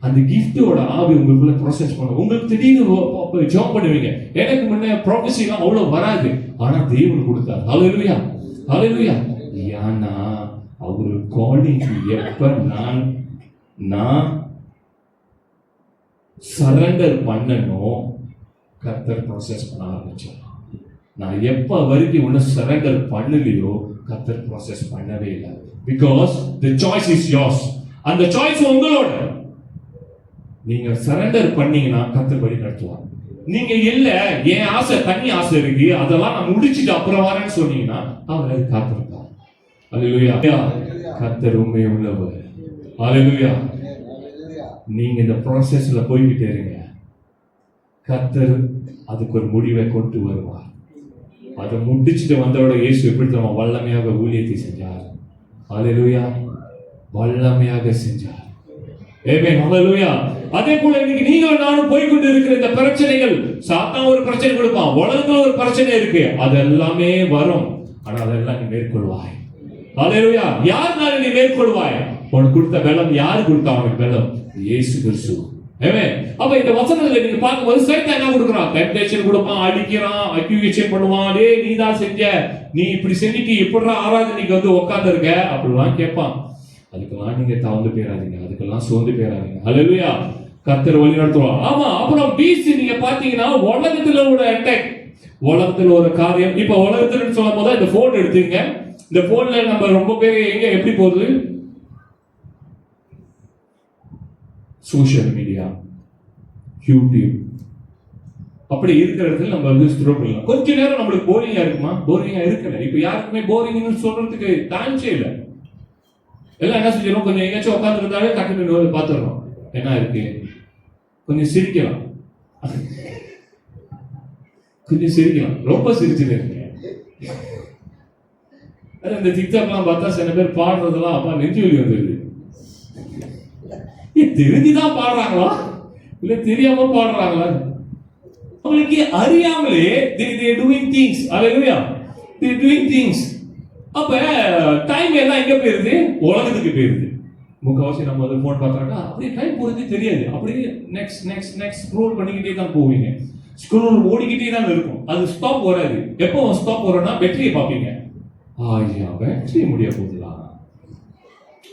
அந்த கிஃப்டோட ஆவி உங்களுக்குள்ள ப்ரோசஸ் பண்ணும். உங்களுக்கு திடீர்னு ஜாப் பண்ணுவீங்க. எனக்கு முன்ன ப்ராஃபஸி எல்லாம் அவ்வளவு வராது, ஆனா தேவன் கொடுத்தார். ஹல்லேலூயா. ஹல்லேலூயா. ஏன்னா அவர் காலிங் எப்ப நான் சரண்டர் பண்ணணும், கர்த்தர் ப்ரோசஸ் பண்ண ஆரம்பிச்சார். நான் எப்ப வரைக்கும் ஒண்ணு சரண்டர் பண்ணலையோ கர்த்தர் ப்ரோசஸ் பண்ணவே இல்லை. Because the choice is yours. அந்த சாய்ஸ் உங்களோட. நீங்க சரண்டர் பண்ணீங்கன்னா கர்த்தர் வழி நடத்துவார். நீங்க இல்ல என் ஆசை தண்ணி ஆசை இருக்கு, அதெல்லாம் நான் முடிச்சிட்டு அப்புறம் வரேன்னு சொன்னீங்கன்னா அவர் அது காத்திருப்பார். அல்லேலூயா. கர்த்தர் உண்மை உள்ளவர். அல்லேலூயா. நீங்க இந்த ப்ராசஸ்ல போய்கிட்டே இருங்க. கர்த்தர் அதுக்கு ஒரு முடிவை கொண்டு வருவார். அதை முடிச்சுட்டு வந்தோட இயேசு எப்படி தெரியுமா வல்லமையாக ஊழியத்தை செஞ்சார். ஹல்லேலூயா, வல்லமையாக செஞ்சார். ஆமென், ஹல்லேலூயா. அதே போல இன்னைக்கு நீங்களும் நானும் போய்கொண்டு இருக்கிற இந்த பிரச்சனைகள், சாத்தான் ஒரு பிரச்சனை கொடுப்பான், உலகத்துல ஒரு பிரச்சனை இருக்கு, அது எல்லாமே வரும். ஆனா அதெல்லாம் நீ மேற்கொள்வாய். ஹல்லேலூயா. யாருனால நீ மேற்கொள்வாய்? உனக்கு கொடுத்த பலம் யாரு கொடுத்தா? அவனுக்கு பலம் இயேசு கிறிஸ்து. ஆமென். அப்ப இந்த வசனங்களை நீங்க பார்க்கும்போது சைத்தான் என்ன கொடுக்குறான்? டெம்ப்டேஷன் கொடுப்பான், அடிக்கிறான், அக்யூசேஷன் பண்ணுவான். டேய் நீ தான் செஞ்ச, நீ இப்படி செஞ்சிட்டு எப்படிடா ஆராதனைக்கு வந்து உட்கார்ந்து இருக்க அப்படிலாம் கேட்பான். அதுக்கெல்லாம் நீங்க தவந்து போயிடாதீங்க, அதுக்கெல்லாம் சோர்ந்து போயிடாதீங்க. ஹல்லேலூயா. கர்த்தர் வழி நடத்துவார். ஆமா. அப்புறம் பீஸ் நீங்க பாத்தீங்கன்னா உலகத்துல ஒரு அட்டாக், உலகத்துல ஒரு காரியம். இப்ப உலகத்துல சொல்லும் போது இந்த போன் எடுத்துங்க. இந்த போன்ல நம்ம ரொம்ப பேர் எங்க எப்படி போகுது? சோசியல் மீடியா, யூடியூப், அப்படி இருக்கிற இடத்துல நம்ம வந்து ஸ்க்ரோல் பண்ணலாம். கொஞ்ச நேரம் நம்மளுக்கு போரிங்கா இருக்குமா? போரிங்கா இருக்கல. இப்ப யாருக்குமே போரிங்னு சொல்றதுக்கு டான்ஸே இல்லை. எல்லாம் என்ன செஞ்சிடும்? கொஞ்சம் எங்கேயாச்சும் உட்கார்ந்து இருந்தாலே டக்குன்னு பார்த்துடுறோம். என்ன இருக்கு? கொஞ்சம் சிரிக்கலாம், கொஞ்சம் சிரிக்கலாம். ரொம்ப சிரிச்சுட்டு இருக்கு. இந்த டிக்டாக்லாம் பார்த்தா சில பேர் பாடுறதெல்லாம் அப்பா நெஞ்சு வலி வந்துருது. தெரிஞ்சுதான் பாடுறாங்களா இல்ல தெரியாம பாடுறாங்களா? அவங்களுக்கு அறியாமலே they doing things. Hallelujah. they doing things. அப்ப டைம் எல்லாம் எங்க போயிருது? உலகத்துக்கு போயிருது. முக்காவாசி நம்ம வந்து போன் பார்த்தாக்கா அப்படியே டைம் போறதே தெரியாது. அப்படியே நெக்ஸ்ட் நெக்ஸ்ட் நெக்ஸ்ட் ஸ்க்ரோல் பண்ணிக்கிட்டே தான் போவீங்க. ஸ்க்ரோல் ஓடிக்கிட்டே தான் இருக்கும். அது ஸ்டாப் வராது. எப்போ ஸ்டாப் வரும்னா பேட்டரியை பார்ப்பீங்க. ஐயா பேட்டரி முடிய போகுதுலாம்.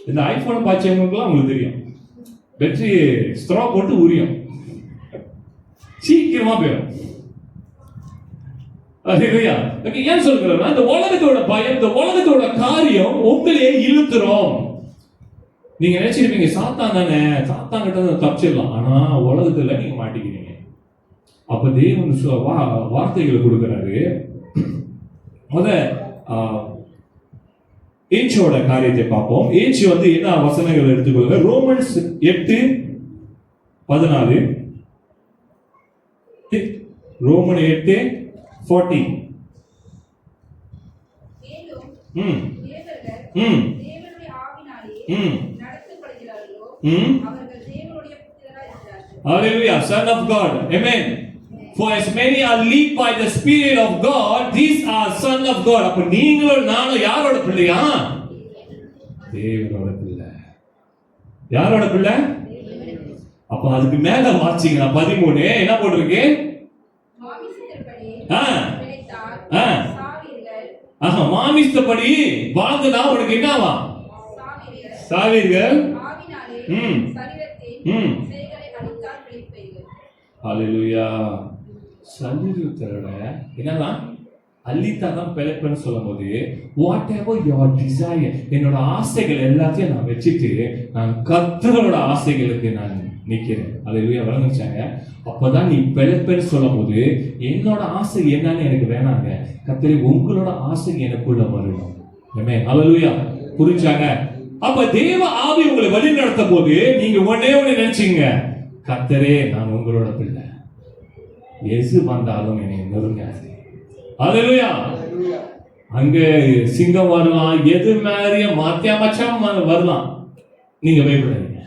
இந்த ஐபோனை பார்த்தவங்களுக்குலாம் உங்களுக்கு தெரியும், பேட்டரி ஸ்ட்ரா போட்டு உரியும், சீக்கிரமா போயிடும். ஏன் சொல்கிறேன்னா இந்த உலகத்தோட பயம், இந்த உலகத்தோட காரியம் உங்களையே இழுத்துரும். நீங்க நினைச்சிருப்பீங்க சாத்தான் தானே, சாத்தான் கிட்ட தப்பிச்சிடலாம். ஆனா உலகத்துல நீங்க மாட்டிக்கிறீங்க. அப்ப தேவன் வார்த்தைகளை கொடுக்கிறாரு. முத ஏச்சோட காரியத்தை பார்ப்போம். ஏச்சு வந்து என்ன வசனங்கள் எடுத்துக்கொள்ளுங்க. Romans 8:14, Roman 8:14. Hallelujah, son of God. Amen. For as many are led by the Spirit of God, these are son of God. அப்ப நீங்களும் நானும் யாரோட பிள்ளையா? தேவனோட பிள்ளை. யாரோட பிள்ளை? அப்ப அதுக்கு மேல வாசிங்க 13 என்ன போட்டிருக்கு? மாமிசப்படி வாழ்ந்தா உனக்கு என்னவா? சாவீர்கள். ஹல்லேலூயா. சரீரத்தோட என்னதான் அள்ளித்தான் பிழைப்பேன்னு சொல்லும் போது வாட் எவர் யுவர் டிசைர், என்னோட ஆசைகள் எல்லாத்தையும் நான் வச்சுட்டு நான் கர்த்தரோட ஆசைகளுக்கு நான் நிக்கிறேன். ஹல்லேலூயா. வழங்கிச்சாங்க. அப்பதான் நீ பிழைப்பேன்னு சொல்லும் போது என்னோட ஆசை என்னன்னு எனக்கு வேணாங்க, கர்த்தரே உங்களோட ஆசை எனக்குள்ள வரணும். ஆமென். ஹல்லேலூயா. புரிஞ்சாங்க? அப்ப தேவ ஆவி உங்களை வழி நடத்தும் போது நீங்க ஒண்ணே நினைச்சீங்க, கர்த்தரே நான் உங்களோட பிள்ளை, எது வந்தாலும் என்னை நெருங்காது. ஹல்லேலூயா. அங்க சிங்கம் வரலாம், எது மாதிரிய மாத்தியா மச்சாம் வரலாம், நீங்க பயப்படாதீங்க.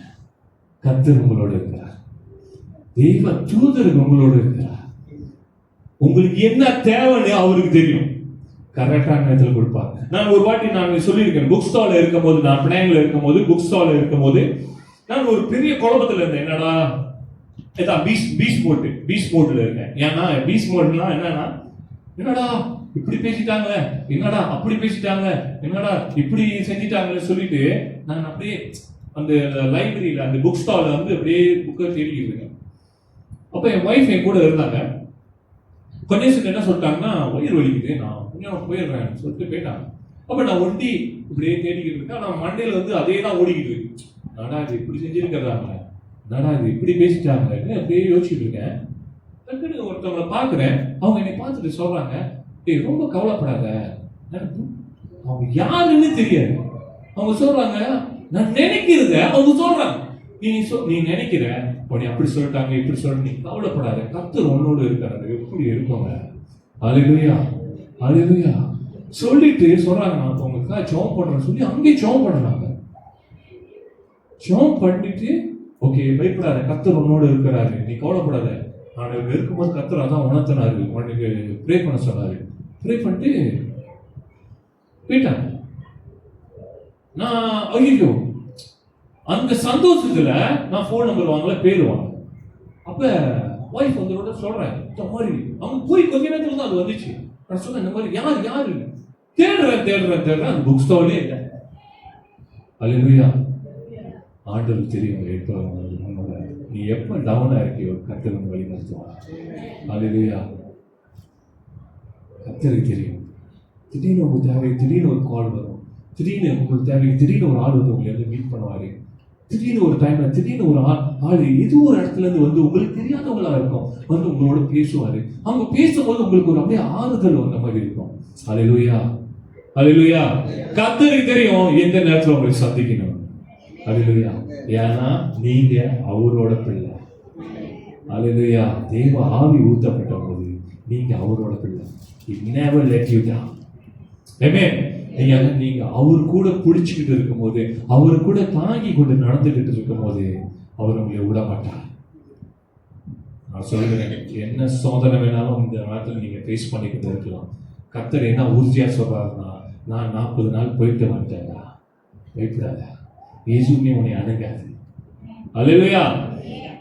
கர்த்தர் உங்களோட இருக்கிறார். தெய்வ தூதருக்கு உங்களோட இருக்கிறார். உங்களுக்கு என்ன தேவைன்னு அவருக்கு தெரியும். கரெக்டான நேரத்தில் கொடுப்பாங்க. நான் ஒரு வாட்டி நான் சொல்லியிருக்கேன், புக் ஸ்டால் இருக்கும் போது, நான் பிளான்ல இருக்கும் போது, புக் ஸ்டால் இருக்கும் போது நான் ஒரு பெரிய குழப்பத்துல இருந்தேன். என்னடா பீஸ் மோட்ல இருக்கேன். ஏன்னா பீஸ் மோட்னா என்னடா இப்படி பேசிட்டாங்க, என்னடா அப்படி பேசிட்டாங்க, என்னடா இப்படி செஞ்சிட்டாங்கன்னு சொல்லிட்டு நான் அப்படியே அந்த லைப்ரரியில அந்த புக் ஸ்டால்ல வந்து அப்படியே புக்கை தேடிக்கிட்டு இருக்கேன். அப்ப என் ஒய்ஃப் என் கூட இருந்தாங்க. கொஞ்சம் என்ன சொல்லிட்டாங்கன்னா, வயிறு வலிக்குது, நான் கொஞ்சம் போயிடுறேன் சொல்லிட்டு போயிட்டாங்க. அப்ப நான் ஒண்டி இப்படியே தேடிக்கிட்டு இருக்கேன். நான் மண்டையில வந்து அதே தான் ஓடிக்கிட்டு இருக்கு. நாடா இது இப்படி செஞ்சிருக்கிறாங்க, நாடா இது இப்படி பேசிட்டாங்க, அப்படியே யோசிச்சுட்டு இருக்கேன். டக்குனு ஒருத்தவங்களை பாக்குறேன். அவங்க என்னை பார்த்துட்டு சொல்றாங்க, ஏய் ரொம்ப கவலைப்படாத, அவங்க யாருன்னு தெரியாது. அவங்க சொல்றாங்க, நான் நினைக்கிறத அவங்க சொல்றாங்க. நீ நினைக்கிற உன்னை அப்படி சொல்லிட்டாங்க இப்படி சொல்லிட்டு நீ கவலைப்படாத, கர்த்தர் உன்னோடு இருக்காரு. எப்படி இருக்குங்க? அல்லேலூயா, அல்லேலூயா. சொல்லிட்டு சொல்றாங்க, நான் உங்களுக்காக ஜெபம் பண்றேன்னு சொல்லி அங்கேயே ஜெபம் பண்றாங்க. ஜெபம் பண்ணிட்டு, ஓகே பயப்படாத, கர்த்தர் உன்னோடு இருக்கிறாரு, நீ கவலைப்படாத, நான் இருக்கும்போது கர்த்தர் அதான் உணர்த்தினாரு, உனக்கு ப்ரே பண்ண சொன்னாரு. ப்ரே பண்ணிட்டு போயிட்டாங்க. நான் ஐயோ அந்த சந்தோஷத்துல நான் போன் நம்பர் வாங்கல, பேர் வாங்க. அப்ப வைஃப் வந்து சொல்றேன், இந்த மாதிரி அவங்க போய் கொஞ்ச நேரத்துல தான் அது வந்துச்சு. நான் சொன்னேன், இந்த மாதிரி யாரு தேடுறேன் அந்த புக் ஸ்டாலே இல்லை. அல்லேலூயா. ஆண்டவருக்கு தெரியும் எப்ப உன்னோட நீ எப்ப டவுனா இருக்கியோ கர்த்தர் வழி நடத்துவான். அல்லேலூயா. கர்த்தருக்கு தெரியும். திடீர்னு உங்க தேவை, திடீர்னு ஒரு கால் வரும், திடீர்னு உங்களுக்கு தேவை, திடீர்னு ஒரு ஆள் வந்து உங்களை மீட் பண்ணுவாரு, திடீர்னு ஒரு டைம்ல திடீர்னு ஒரு ஆள் ஏதோ ஒரு இடத்துல இருந்து வந்து உங்களுக்கு தெரியாதவங்களா இருக்கும், வந்து உங்களோட பேசுவாரு. அவங்க பேசும்போது உங்களுக்கு ஒரு அப்படியே ஆறுதல் வந்த மாதிரி இருக்கும். அல்லேலூயா, அல்லேலூயா. கர்த்தருக்கு தெரியும் எந்த நேரத்துல உங்களுக்கு சந்திக்கணும். அல்லேலூயா. ஏன்னா நீங்க அவரோட பிள்ளை. அல்லேலூயா. தேவ ஆவி ஊற்றப்பட்ட போது நீங்க அவரோட பிள்ளை. He never let you down. Amen. நீங்க அவர் கூட பிடிச்சுக்கிட்டு இருக்கும் போது, அவரு கூட தாங்கி கொண்டு நடந்துகிட்டு இருக்கும் போது அவர் உங்களை விட மாட்டார். நான் சொல்றேன், என்ன சோதனை வேணாலும் இந்த நேரத்தில் நீங்க ஃபேஸ் பண்ணிக்கிட்டு இருக்கலாம். கர்த்தர் என்ன உறுதியா சொல்றாருன்னா, நான் 40 நாள் போயிட்டு வந்துட்டேங்க, பயப்படாத, இயேசுவே உன்னை அணுகாது. அல்லேலூயா.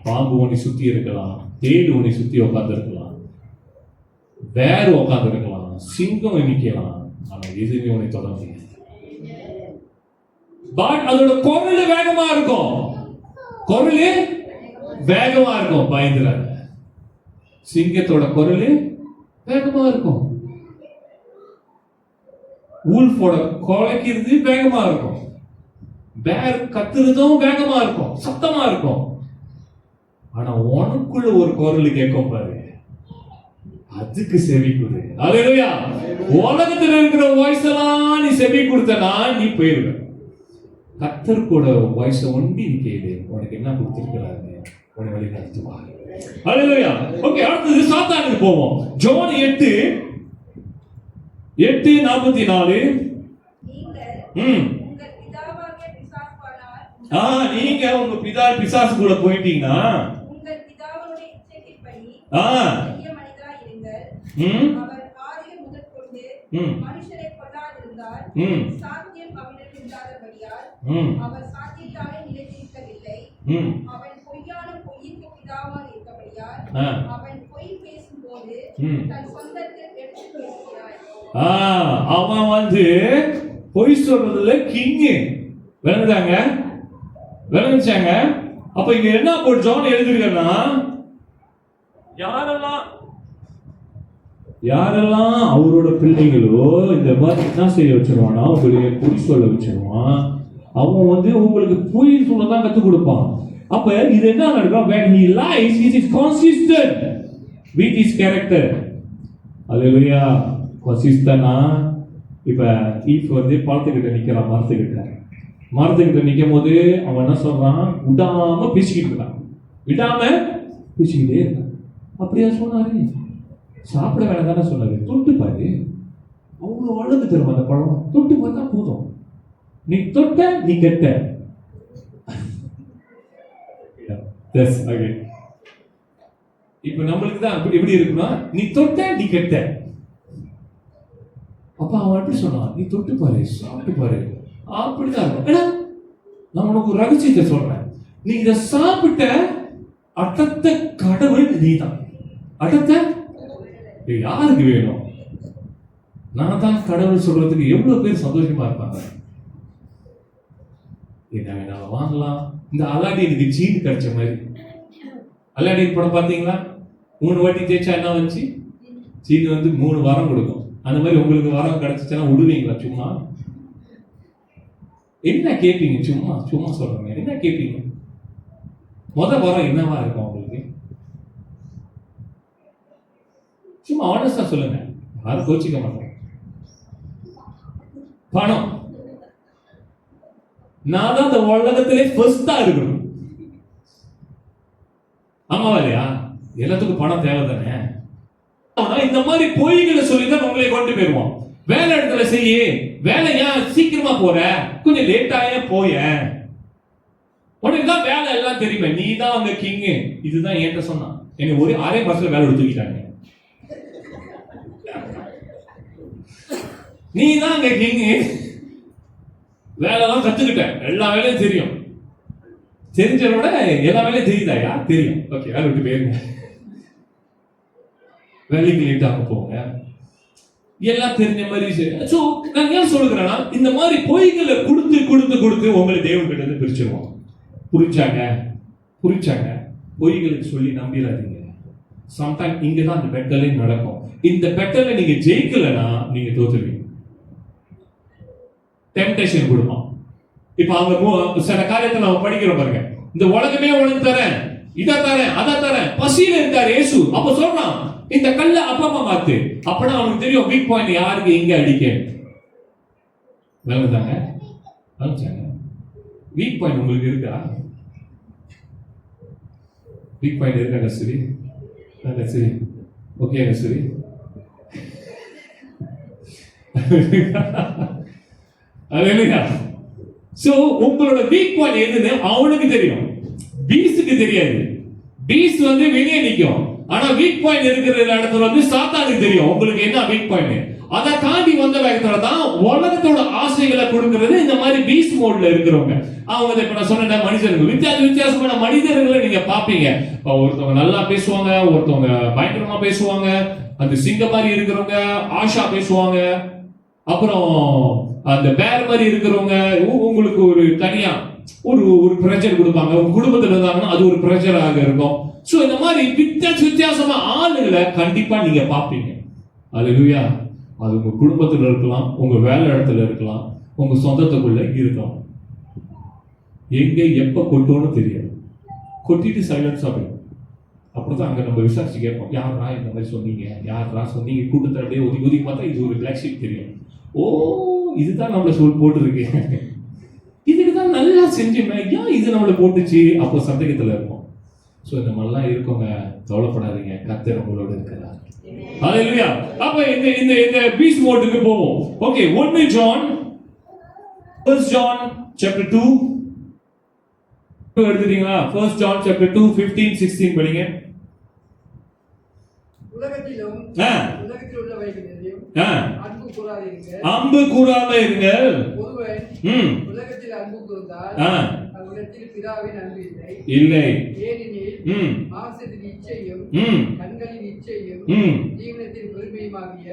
பாம்பு உன்னை சுத்தி இருக்கலாம், தேடு உன்னை சுத்தி உட்கார்ந்து இருக்கலாம், வேற உட்கார்ந்து இருக்கலாம், சிங்கம் நிக்கலாம், ஆனா எதுவுமே உன்னை தொட முடியாது. பட் அதோட குரல் வேகமா இருக்கும், குரல் வேகமா இருக்கும், பயந்துறாங்க. சிங்கத்தோட குரல் வேகமா இருக்கும், ஊல்ஃபோட குலைக்கிறது வேகமா இருக்கும், பேர் கத்துறதும் வேகமா இருக்கும், சத்தமா இருக்கும். ஆனா உனக்குள்ள ஒரு குரல் கேட்கும் பாரு, அதுக்கு செவி கொடு. அல்லேலூயா. உலகத்துல இருக்கிற வாய்ஸ் எல்லாம் நீ செவி கொடுத்தனா நீ போயிருவ. கர்த்தர் கூட வாய்ஸ் ஒண்டி நீ கேளு, உனக்கு என்ன கொடுத்திருக்கிறாரு உன்னை வழி நடத்துவார். அல்லேலூயா. ஓகே, அடுத்தது சாத்தானுக்கு போவோம். ஜோன் 8:44. நீங்க உங்க பிதா பிசாசு கூட போயிட்டீங்கன்னா மனுஷரை கொல்லாதிருந்தார், சாத்தியம் அவனிடம் இல்லாதபடியால் அவர் சாத்தியத்தாலே நிலைத்திருக்கவில்லை. அவன் பொய்யான பொய்யிற்கு பிதாவாக இருக்கபடியால் அவன் பொய் பேசும்போது தன் சொந்தத்தை எடுத்து பேசுகிறான். அவன் வந்து பொய் சொல்றதுல கிங்கு. விளங்குச்சாங்க. அப்ப இங்க என்ன போட்டு எழுதிருக்கா, யாரெல்லாம் அவரோட பிள்ளைகளோ இந்த மாதிரி என்ன செய்ய வச்சிருவானா, உங்களுக்கு பொய் சொல்ல வச்சிருவான். அவன் வந்து உங்களுக்கு பொய் சொல்லதான் கத்துக் கொடுப்பான். அப்ப இது என்ன நடக்கும்? when he lies, he is consistent with his character. அல்லேலூயா. consistent-ஆ இப்ப ஈஃப் வந்து பழத்துக்கிட்ட நிக்கிறான், மரத்துக்கிட்ட நிக்கும் போது அவன் என்ன சொல்றான், விடாம பேசிக்கிட்டு இருக்கான், பேசிக்கிட்டே இருக்கான். அப்படியா சொன்னாரு? சாப்பிட வேணாம் தானே சொன்னாரு. தொட்டு பாரு, அவ்வளவு அழகு தரும் அந்த பழம். தொட்டு பார்த்தா போதும், நீ தொட்ட நீ கெட்ட. இப்ப நம்மளுக்கு தான் எப்படி இருக்குன்னா, நீ தொட்ட நீ கெட்ட. அப்ப அவன் எப்படி சொன்னான், நீ தொட்டு பாரு, சாப்பிட்டு பாரு, அப்படிதான் இருக்கும். நான் உனக்கு ஒரு ரகசியத்தை சொல்றேன், நீ இதை சாப்பிட்ட அடத்த கடவுள் நீதான். அடத்த யாருக்கு வேணும்? நான் தான் கடவுள் சொல்றதுக்கு எவ்வளவு பேர் சந்தோஷமா இருப்பாங்க. என்ன வேணாலும் வாங்கலாம். இந்த அலாடினுக்கு சீன் கிடைச்ச மாதிரி. அலாடின் படம் பாத்தீங்களா? 3 வாட்டி தேய்ச்சா என்ன வந்துச்சு? சீன் வந்து 3 வாரம் கொடுக்கும். அந்த மாதிரி உங்களுக்கு வாரம் கிடைச்சிச்சுன்னா விடுவீங்களா? சும்மா என்ன கேட்பீங்க? சும்மா சொல்றேன், என்ன கேட்பீங்க? வாரம் என்னவா இருக்கும் உங்களுக்கு? சும்மா ஆனஸ்டா சொல்லுங்க, யாரும் கோச்சிக்க மாட்டோம். பணம். நான் தான் இந்த உலகத்திலே ஃபர்ஸ்டா இருக்கணும். ஆமாவா இல்லையா? எல்லாத்துக்கும் பணம் தேவை தானே. ஆனா இந்த மாதிரி பொய்களை சொல்லிதான் உங்களை கொண்டு போயிருவோம். வேலை இடத்துல செய்ய, வேலை ஏன் சீக்கிரமா போற, கொஞ்சம் லேட்டாயே போய, உனக்கு தான் வேலை எல்லாம் தெரியுமே, நீ தான் அங்க கிங். இதுதான் என்கிட்ட சொன்னான். எனக்கு ஒரு 6 மாசத்துல வேலை எடுத்துக்கிட்டாங்க. நீ தான் அங்க கிங், வேலை எல்லாம் கத்துக்கிட்டேன், எல்லா வேலையும் தெரியும். தெரிஞ்சவரோட எல்லா வேலையும் தெரியுதாயா? தெரியும். ஓகே, வேலை விட்டு போயிருங்க, வேலைக்கு லேட்டாக போங்க, எல்லாம் தெரிஞ்ச மாதிரி. சோ நான் ஏன் சொல்லுகிறேன்னா, இந்த மாதிரி பொய்களை கொடுத்து கொடுத்து கொடுத்து உங்களை தேவன் கிட்ட இருந்து பிரிச்சிருவோம். புரிச்சாங்க பொய்களுக்கு சொல்லி நம்பிடாதீங்க. சம்டைம் இங்கதான் அந்த பெட்டலே நடக்கும். இந்த பெட்டலை நீங்க ஜெயிக்கலன்னா நீங்க தோத்துருவீங்க. டெம்டேஷன் கொடுப்பான். இப்ப அவங்க சில காரியத்தை நம்ம படிக்கிறோம் பாருங்க. இந்த உலகமே உனக்கு தரேன், இதை தரேன், அதை தரேன். பசியில இருக்காரு இயேசு, அப்ப சொல்றான் இந்த கல்ல அப்பமா மாத்து. அப்பனா அவனுக்கு தெரியும் வீக் பாயிண்ட் யாருக்கு எங்க அடிக்க. நல்லதாங்க, வீக் பாயிண்ட் உங்களுக்கு இருக்கா? வீக் பாயிண்ட் இருக்கா கஸ்தூரி? கஸ்தூரி ஓகே கஸ்தூரி. அல்லேலூயா. சோ உங்களோட வீக் பாயிண்ட் எதுன்னு அவனுக்கு தெரியும், பீஸ்க்கு தெரியாது. பீஸ் வந்து வெளியே நிக்கும். ஆனா வீக் பாயிண்ட் இருக்கிற இடத்துல வந்து சாத்தானுக்கு தெரியும் உங்களுக்கு என்ன வீக் பாயிண்ட். அதை தாண்டி வந்த வேகத்துல தான் உலகத்தோட ஆசைகளை கொடுக்கிறது இந்த மாதிரி பீஸ் மோட்ல இருக்கிறவங்க. அவங்க இப்ப நான் சொன்ன மனிதர்கள், வித்தியாசமான மனிதர்களை நீங்க பாப்பீங்க. ஒருத்தவங்க நல்லா பேசுவாங்க, ஒருத்தவங்க பயங்கரமா பேசுவாங்க, அந்த சிங்க மாதிரி இருக்கிறவங்க ஆஷா பேசுவாங்க, அப்புறம் அந்த பேர் மாதிரி இருக்கிறவங்க உங்களுக்கு ஒரு தனியா ஒரு பிரஷர் கொடுப்பாங்க. உங்க குடும்பத்துல இருந்தாங்கன்னா அது ஒரு பிரஷராக இருக்கும். சோ இந்த மாதிரி வித்தியாசமா ஆளுகளை கண்டிப்பா நீங்க பாப்பீங்க. அல்லேலூயா. அது உங்க குடும்பத்துல இருக்கலாம், உங்க வேலை இடத்துல இருக்கலாம், உங்க சொந்தத்துக்குள்ள இருக்கலாம். எங்க எப்ப கொட்டோன்னு தெரியாது. கொட்டிட்டு சைலன்ஸா போயிடும். அப்படிதான் அங்க நம்ம விசாரிச்சு கேட்போம், யாரா இந்த மாதிரி சொன்னீங்க, யாரா சொன்னீங்க. கூட்டத்தை அப்படியே ஒதுக்கி பார்த்தா இது ஒரு பிளாக் ஷீட் தெரியும். ஓ, இதுதான் நம்மள போட்டுருக்கு, இதுக்குதான் நல்லா செஞ்சுமே, ஏன் இது நம்மள போட்டுச்சு. அப்போ சந்தேகத்துல இருப்போம். சோ இந்த மாதிரிலாம் இருக்கவங்க கவலைப்படாதீங்க, கர்த்தர் உங்களோட இருக்கிறார். ஹalleluya. அப்ப இந்த பீஸ் மோடுக்கு போவோம். ஓகே, 1 John chapter 2 எடுத்துட்டீங்களா? 1 John chapter 2 15 16 படிங்க. உலகத்தில் உள்ளவைகளிலும் அன்பு கூறாதீர்கள். அன்பு கூறாதீர்கள். ஒருவன் உலகத்தில் அன்பு கூர்ந்தால் அவனிடத்தில் பிதாவின் அன்பு இல்லை. ஏனெனில் மாம்சத்தின் இச்சையும் கண்களின் இச்சையும் ஜீவனத்தின் பெருமையுமாகிய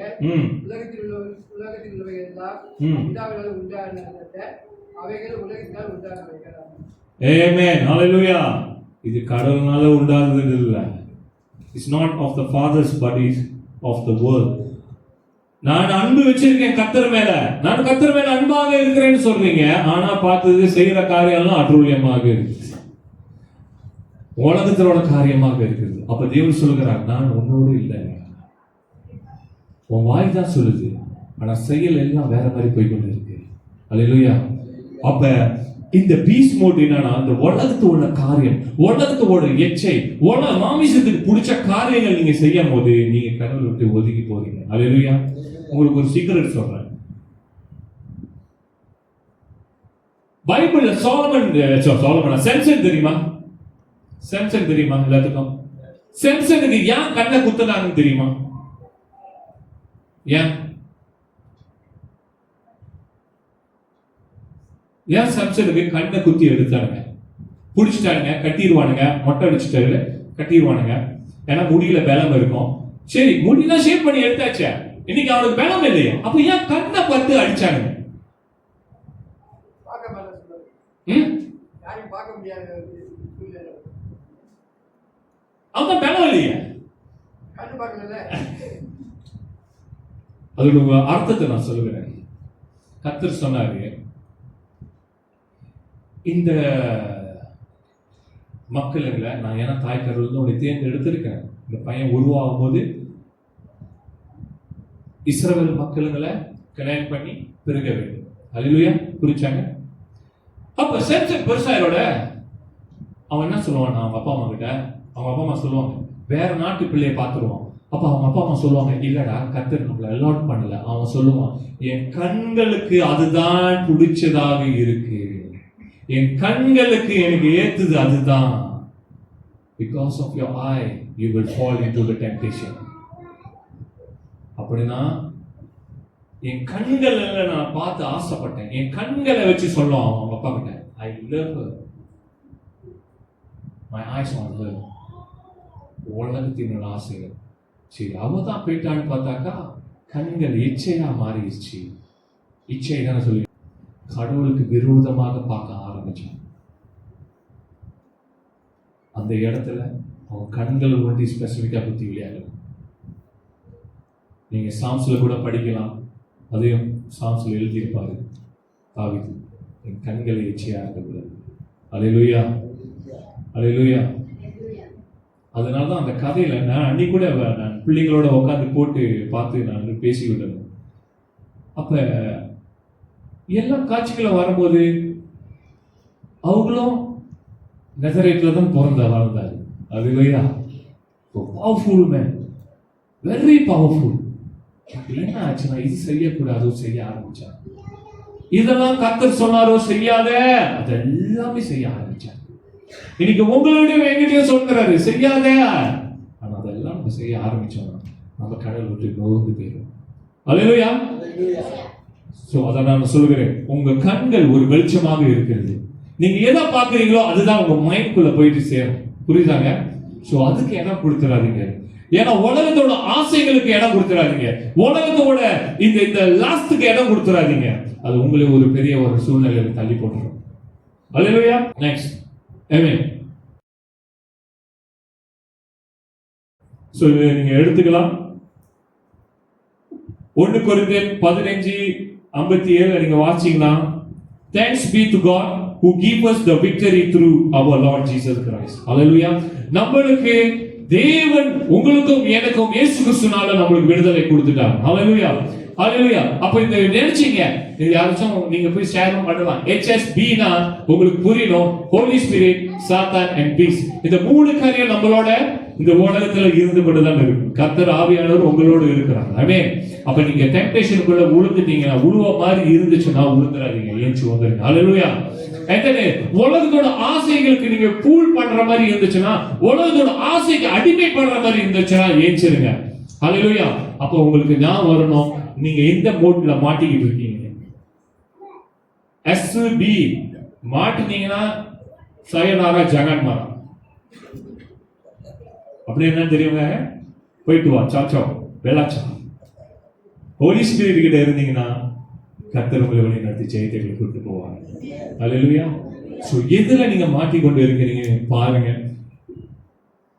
உலகத்தில் உள்ளவைகள் எல்லாம் பிதாவினால் உண்டானதல்ல, அவைகள் உலகத்தால் உண்டானவைகள். ஆமென். ஹalleluya. இது கடவுளால உண்டானது இல்ல. It's not of the fathers but is of the world. நான் அன்பு வச்சிருக்கேன் கர்த்தர் மேல, நான் கர்த்தர் மேல அன்பாக இருக்கிறேன்னு சொல்றீங்க. ஆனா பார்த்தது செய்யற காரியம் எல்லாம் அட்ரூழியமாக இருக்கு, உலகத்தோட காரியமாக இருக்குது. அப்ப தேவன் சொல்லுகிறார், நான் உன்னோடு இல்லை. உன் வாய் தான் சொல்லுது, ஆனா செயல் எல்லாம் வேற மாதிரி போய் கொண்டு இருக்கு. அல்லேலூயா. அப்ப இந்த பீஸ் மோட் என்னன்னா, இந்த உலகத்தோட காரியம், உலகத்தோட எச்சை, மாமிசத்துக்கு பிடிச்ச காரியங்கள் நீங்க செய்யும் போது நீங்க கடவுளை விட்டு ஒதுக்கி போறீங்க. அல்லேலூயா. உங்களுக்கு ஒரு சீக்ரெட் சொல்றேன். பைபிள்ல சாலமன் செம்சன் தெரியுமா? செம்சன் தெரியுமா எல்லாத்துக்கும்? செம்சனுக்கு ஏன் கண்ணை குத்துனாங்கன்னு தெரியுமா? ஏன் சம்சனுக்கு கண்ணை குத்தி எடுத்தானுங்க? பிடிச்சிட்டானுங்க, கட்டிடுவானுங்க, மொட்டை அடிச்சுட்டாரு, கட்டிடுவானுங்க. ஏன்னா முடியல பலம் இருக்கும். சரி, முடியெல்லாம் ஷேப் பண்ணி எடுத்தாச்சே, இன்னைக்கு அவனுக்கு பலம் இல்லையா? அப்ப ஏன் கண்ணை பார்த்து அடிச்சானுங்க? அவன் பலம் இல்லையா? அதோட அர்த்தத்தை நான் சொல்லுகிறேன். கர்த்தர் சொன்னாரு, இந்த மக்களுங்களை நான் ஏன்னா தாய் கருவில் உன்னை தேர்ந்தெடுத்திருக்கேன். இந்த பையன் உருவாகும் போது இஸ்ரவேல் மக்களுங்களை கல்யாணம் பண்ணி பெருக வேண்டும். அல்லேலூயா. புரிச்சாங்க? அப்ப செம்சன் பெருசாயரோட அவன் என்ன சொல்லுவான், அவங்க அப்பா அம்மா கிட்ட, அவங்க அப்பா அம்மா சொல்லுவாங்க, வேற நாட்டு பிள்ளையை பார்த்துருவான். அப்ப அவங்க அப்பா அம்மா சொல்லுவாங்க, இல்லடா கர்த்தர் நம்மள அலாட் பண்ணல. அவன் சொல்லுவான், என் கண்களுக்கு அதுதான் பிடிச்சதாக இருக்கு, என் கண்களுக்கு எனக்கு ஏத்துது அதுதான். Because of your eye you will fall into the temptation. அப்படின்னா என் கண்கள் நான் பார்த்து ஆசைப்பட்டேன், என் கண்களை வச்சு சொல்லுவான் அவங்க அப்பா கிட்ட, I love her, my eyes on her. உலகத்தினோட ஆசைகள். சரி, அவதான் போயிட்டான்னு பார்த்தாக்கா கண்கள் இச்சையா மாறிடுச்சு. இச்சை தானே சொல்லி கடவுளுக்கு விரோதமாக பார்க்க ஆரம்பிச்சான். அந்த இடத்துல அவன் கண்கள் ஒண்டி ஸ்பெசிபிக்கா பத்தி விளையாடலாம். நீங்க சாம்ஸ்ல கூட படிக்கலாம், அதையும் சாம்ஸ்ல எழுதியிருப்பாரு தாவீது, என் கண்களை இச்சையா இருக்கக்கூடாது. அல்லேலூயா, அல்லேலூயா. அதனாலதான் அந்த கதையில நான் அன்னைக்கு கூட நான் பிள்ளைங்களோட உட்காந்து போட்டு பார்த்து நான் பேசி விடுறேன். அப்ப எல்லாம் காட்சிகளை வரும்போது அவங்களும் நசரேட்ல தான் வாழ்ந்தாரு. Alleluia. Powerful man, very powerful. என்ன ஆச்சுன்னா இது செய்யக்கூடாதோ செய்ய ஆரம்பிச்சார். இதெல்லாம் கர்த்தர் சொன்னாரோ செய்யாத, அதெல்லாமே செய்ய ஆரம்பிச்சார். இன்னைக்கு உங்களுடைய எங்கிட்டயும் சொல்றாரு செய்யாத, ஆனா அதெல்லாம் நம்ம செய்ய ஆரம்பிச்சோம், நம்ம கடவுள் விட்டு நோந்து போயிடும். அல்லேலூயா. சோ அத நான் சொல்கிறேன், உங்க கண்கள் ஒரு வெளிச்சமாக இருக்கிறது. நீங்க எதை பாக்குறீங்களோ அதுதான் உங்க மைண்ட்குள்ள போயிட்டு சேரும். புரியுதாங்க? சோ அதுக்கு இடம் கொடுத்துறாதீங்க. ஏன்னா உலகத்தோட ஆசைகளுக்கு இடம் கொடுத்துறாதீங்க, உலகத்தோட இந்த லாஸ்டுக்கு இடம் கொடுத்துறாதீங்க. அது உங்களை ஒரு பெரிய ஒரு சூழ்நிலையில தள்ளி போட்டுரும். அல்லேலூயா. நெக்ஸ்ட், ஆமென். சோ நீங்க எடுத்துக்கலாம். 1 கொரிந்தியர் 15:57 நீங்க வாசிச்சீங்கன்னா, thanks be to God who gave us the victory through our Lord Jesus Christ. Hallelujah. நம்மளுக்கு தேவன் உங்களுக்கும் எனக்கும் இயேசு கிறிஸ்துனால நம்மளுக்கு விடுதலை கொடுத்துட்டார். ஹalleluya, ஹalleluya. அப்ப இந்த நினைச்சீங்க, இது யாருச்சும் நீங்க போய் ஷேர் பண்ணலாம். HSB னா உங்களுக்கு புரியணும், ஹோலி ஸ்பிரிட், சாத்தான் அண்ட் பீஸ். இந்த மூணு காரியம் நம்மளோட இந்த உலகத்துல இருந்து கொண்டு தான் இருக்கு. கர்த்தர் ஆவியானவர் உங்களோட இருக்கிறாங்க. ஆமென். அப்ப நீங்க டெம்ப்டேஷனுக்குள்ள விழுந்துட்டீங்கன்னா, உழுவ மாதிரி இருந்துச்சுன்னா விழுந்துறாதீங்க, ஏஞ்சி வந்துருங்க. ஹalleluya. உலகத்தோட ஆசைகளுக்கு நீங்க பூல் பண்ற மாதிரி இருந்துச்சுன்னா, உலகத்தோட ஆசைக்கு அடிமைப்படுற மாதிரி இருந்துச்சுன்னா ஏஞ்சிருங்க. ஹalleluya. அப்ப உங்களுக்கு ஞாபகம் வரணும், நீங்க எந்த மோட்ல மாட்டிக்கிட்டு இருக்கீங்க. SB மாட்டினீங்கன்னா சயனாரா ஜெகன்மாரா. அப்படி என்ன தெரியுங்க, போயிட்டு வா சாச்சோ வெளாச்சா. ஹோலி ஸ்பிரிட் கிட்ட இருந்தீங்கன்னா கர்த்தர் உங்களை வழி நடத்தி ஜெயத்தை கூட்டு போவாங்க. அல்லேலூயா. சோ எதுல நீங்க மாட்டிக்கொண்டு இருக்கிறீங்க பாருங்க,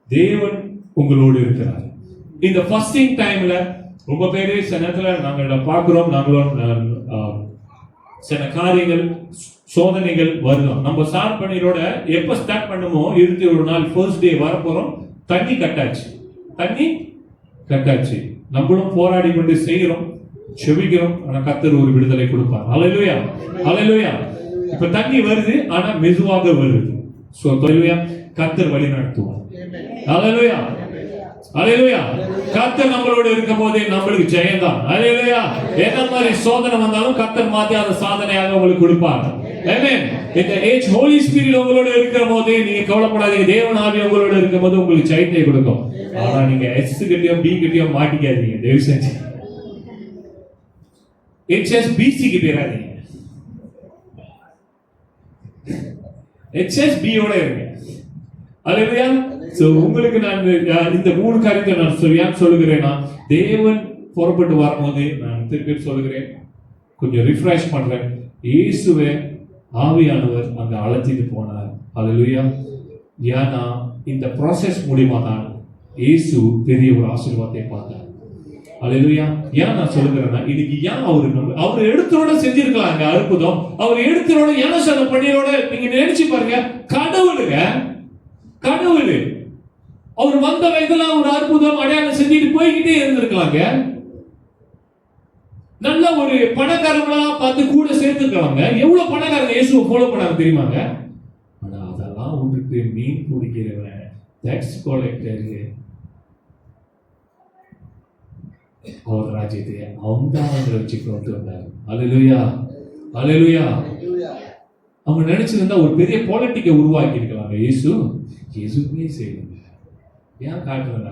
தேவன் உங்களோடு இருக்கிறார். இந்த ஃபாஸ்டிங் டைம்ல ரொம்ப பேரு சில நேரத்துல நாங்க பார்க்கிறோம், நாங்களும் சில காரியங்கள் சோதனைகள் வரலாம். நம்ம ஸ்டார்ட் பண்ணிரோட எப்ப ஸ்டார்ட் பண்ணுமோ 21 நாள் ஃபர்ஸ்ட் டே வரப்போறோம், தண்ணி கட்டாச்சு. நம்மளும் போராடி கொண்டு செய்கிறோம், செபிக்கிறோம், ஆனா கர்த்தர் ஒரு விடுதலை கொடுப்பார். ஹalleluya, ஹalleluya. இப்ப தண்ணி வருது, ஆனா மெதுவாக வருது. சோ ஹalleluya, கர்த்தர் வழி நடத்துவார். ஹalleluya, ஹalleluya. கர்த்தர் நம்மளோட இருக்கும்போது நம்மளுக்கு ஜெயம் தான். ஹalleluya. என்ன மாதிரி சோதனை வந்தாலும் கர்த்தர் மாத்தி அந்த சாதனையாக உங்களுக்கு கொடுப்பார். ஆமென். இந்த ஏஜ் ஹோலி ஸ்பிரிட் உங்களோட இருக்கும்போது நீங்க கவலைப்படாதீங்க, தேவன் ஆவி உங்களோட இருக்கும்போது உங்களுக்கு ஜெயத்தை கொடுக்கும். ஆனா நீங்க S கிட்டயும் B கிட்டயும் மாட்டிக்காதீங்க தயவு செஞ்சு. HSBC க்கு போயிடாதீங்க, HSB யோட இருங்க. அல்லேலூயா. சோ உங்களுக்கு நான் இந்த மூணு காரியத்தை நான் சொல்லுகிறேன்னா, தேவன் புறப்பட்டு வரும்போது நான் திருப்பி சொல்லுகிறேன், கொஞ்சம் ரிஃப்ரெஷ் பண்றேன். இயேசுவே ஆவியானவர் அங்க அழைச்சிட்டு போனார். அல்லேலூயா. ஏன்னா இந்த ப்ராசஸ் மூலமா தான் இயேசு பெரிய ஒரு ஆசீர்வாதத்தை பார்த்தார். அல்லேலூயா. ஏன் நான் சொல்லுகிறேன்னா, இன்னைக்கு ஏன் அவர் எடுத்தோட செஞ்சிருக்கலாங்க அற்புதம், அவர் எடுத்தோட என்ன சொல்ல பண்ணியோட நீங்க நினைச்சு பாருங்க, கடவுள் அவர் வந்த வயதுல ஒரு அற்புதம் அடையாளம் செஞ்சுட்டு போய்கிட்டே இருந்திருக்கலாங்க. நல்ல ஒரு பணக்காரங்களா பார்த்து கூட சேர்த்துக்கலாங்க. எவ்வளவு பணக்காரங்க இயேசுவை ஃபாலோ பண்ணாங்க தெரியுமாங்க. ஆனா அதெல்லாம் விட்டுட்டு மீன் பிடிக்கிறவன், டாக்ஸ் கலெக்டர் அவர் ராஜ்யத்தை அவங்க வச்சு கொண்டு வந்தார். அல்லேலூயா, அல்லேலூயா. அவங்க நினைச்சிருந்தா ஒரு பெரிய பாலிட்டிக்கை உருவாக்கி இருக்கலாம். இயேசுவே செய்யுங்க. ஏன் காட்டுறாங்க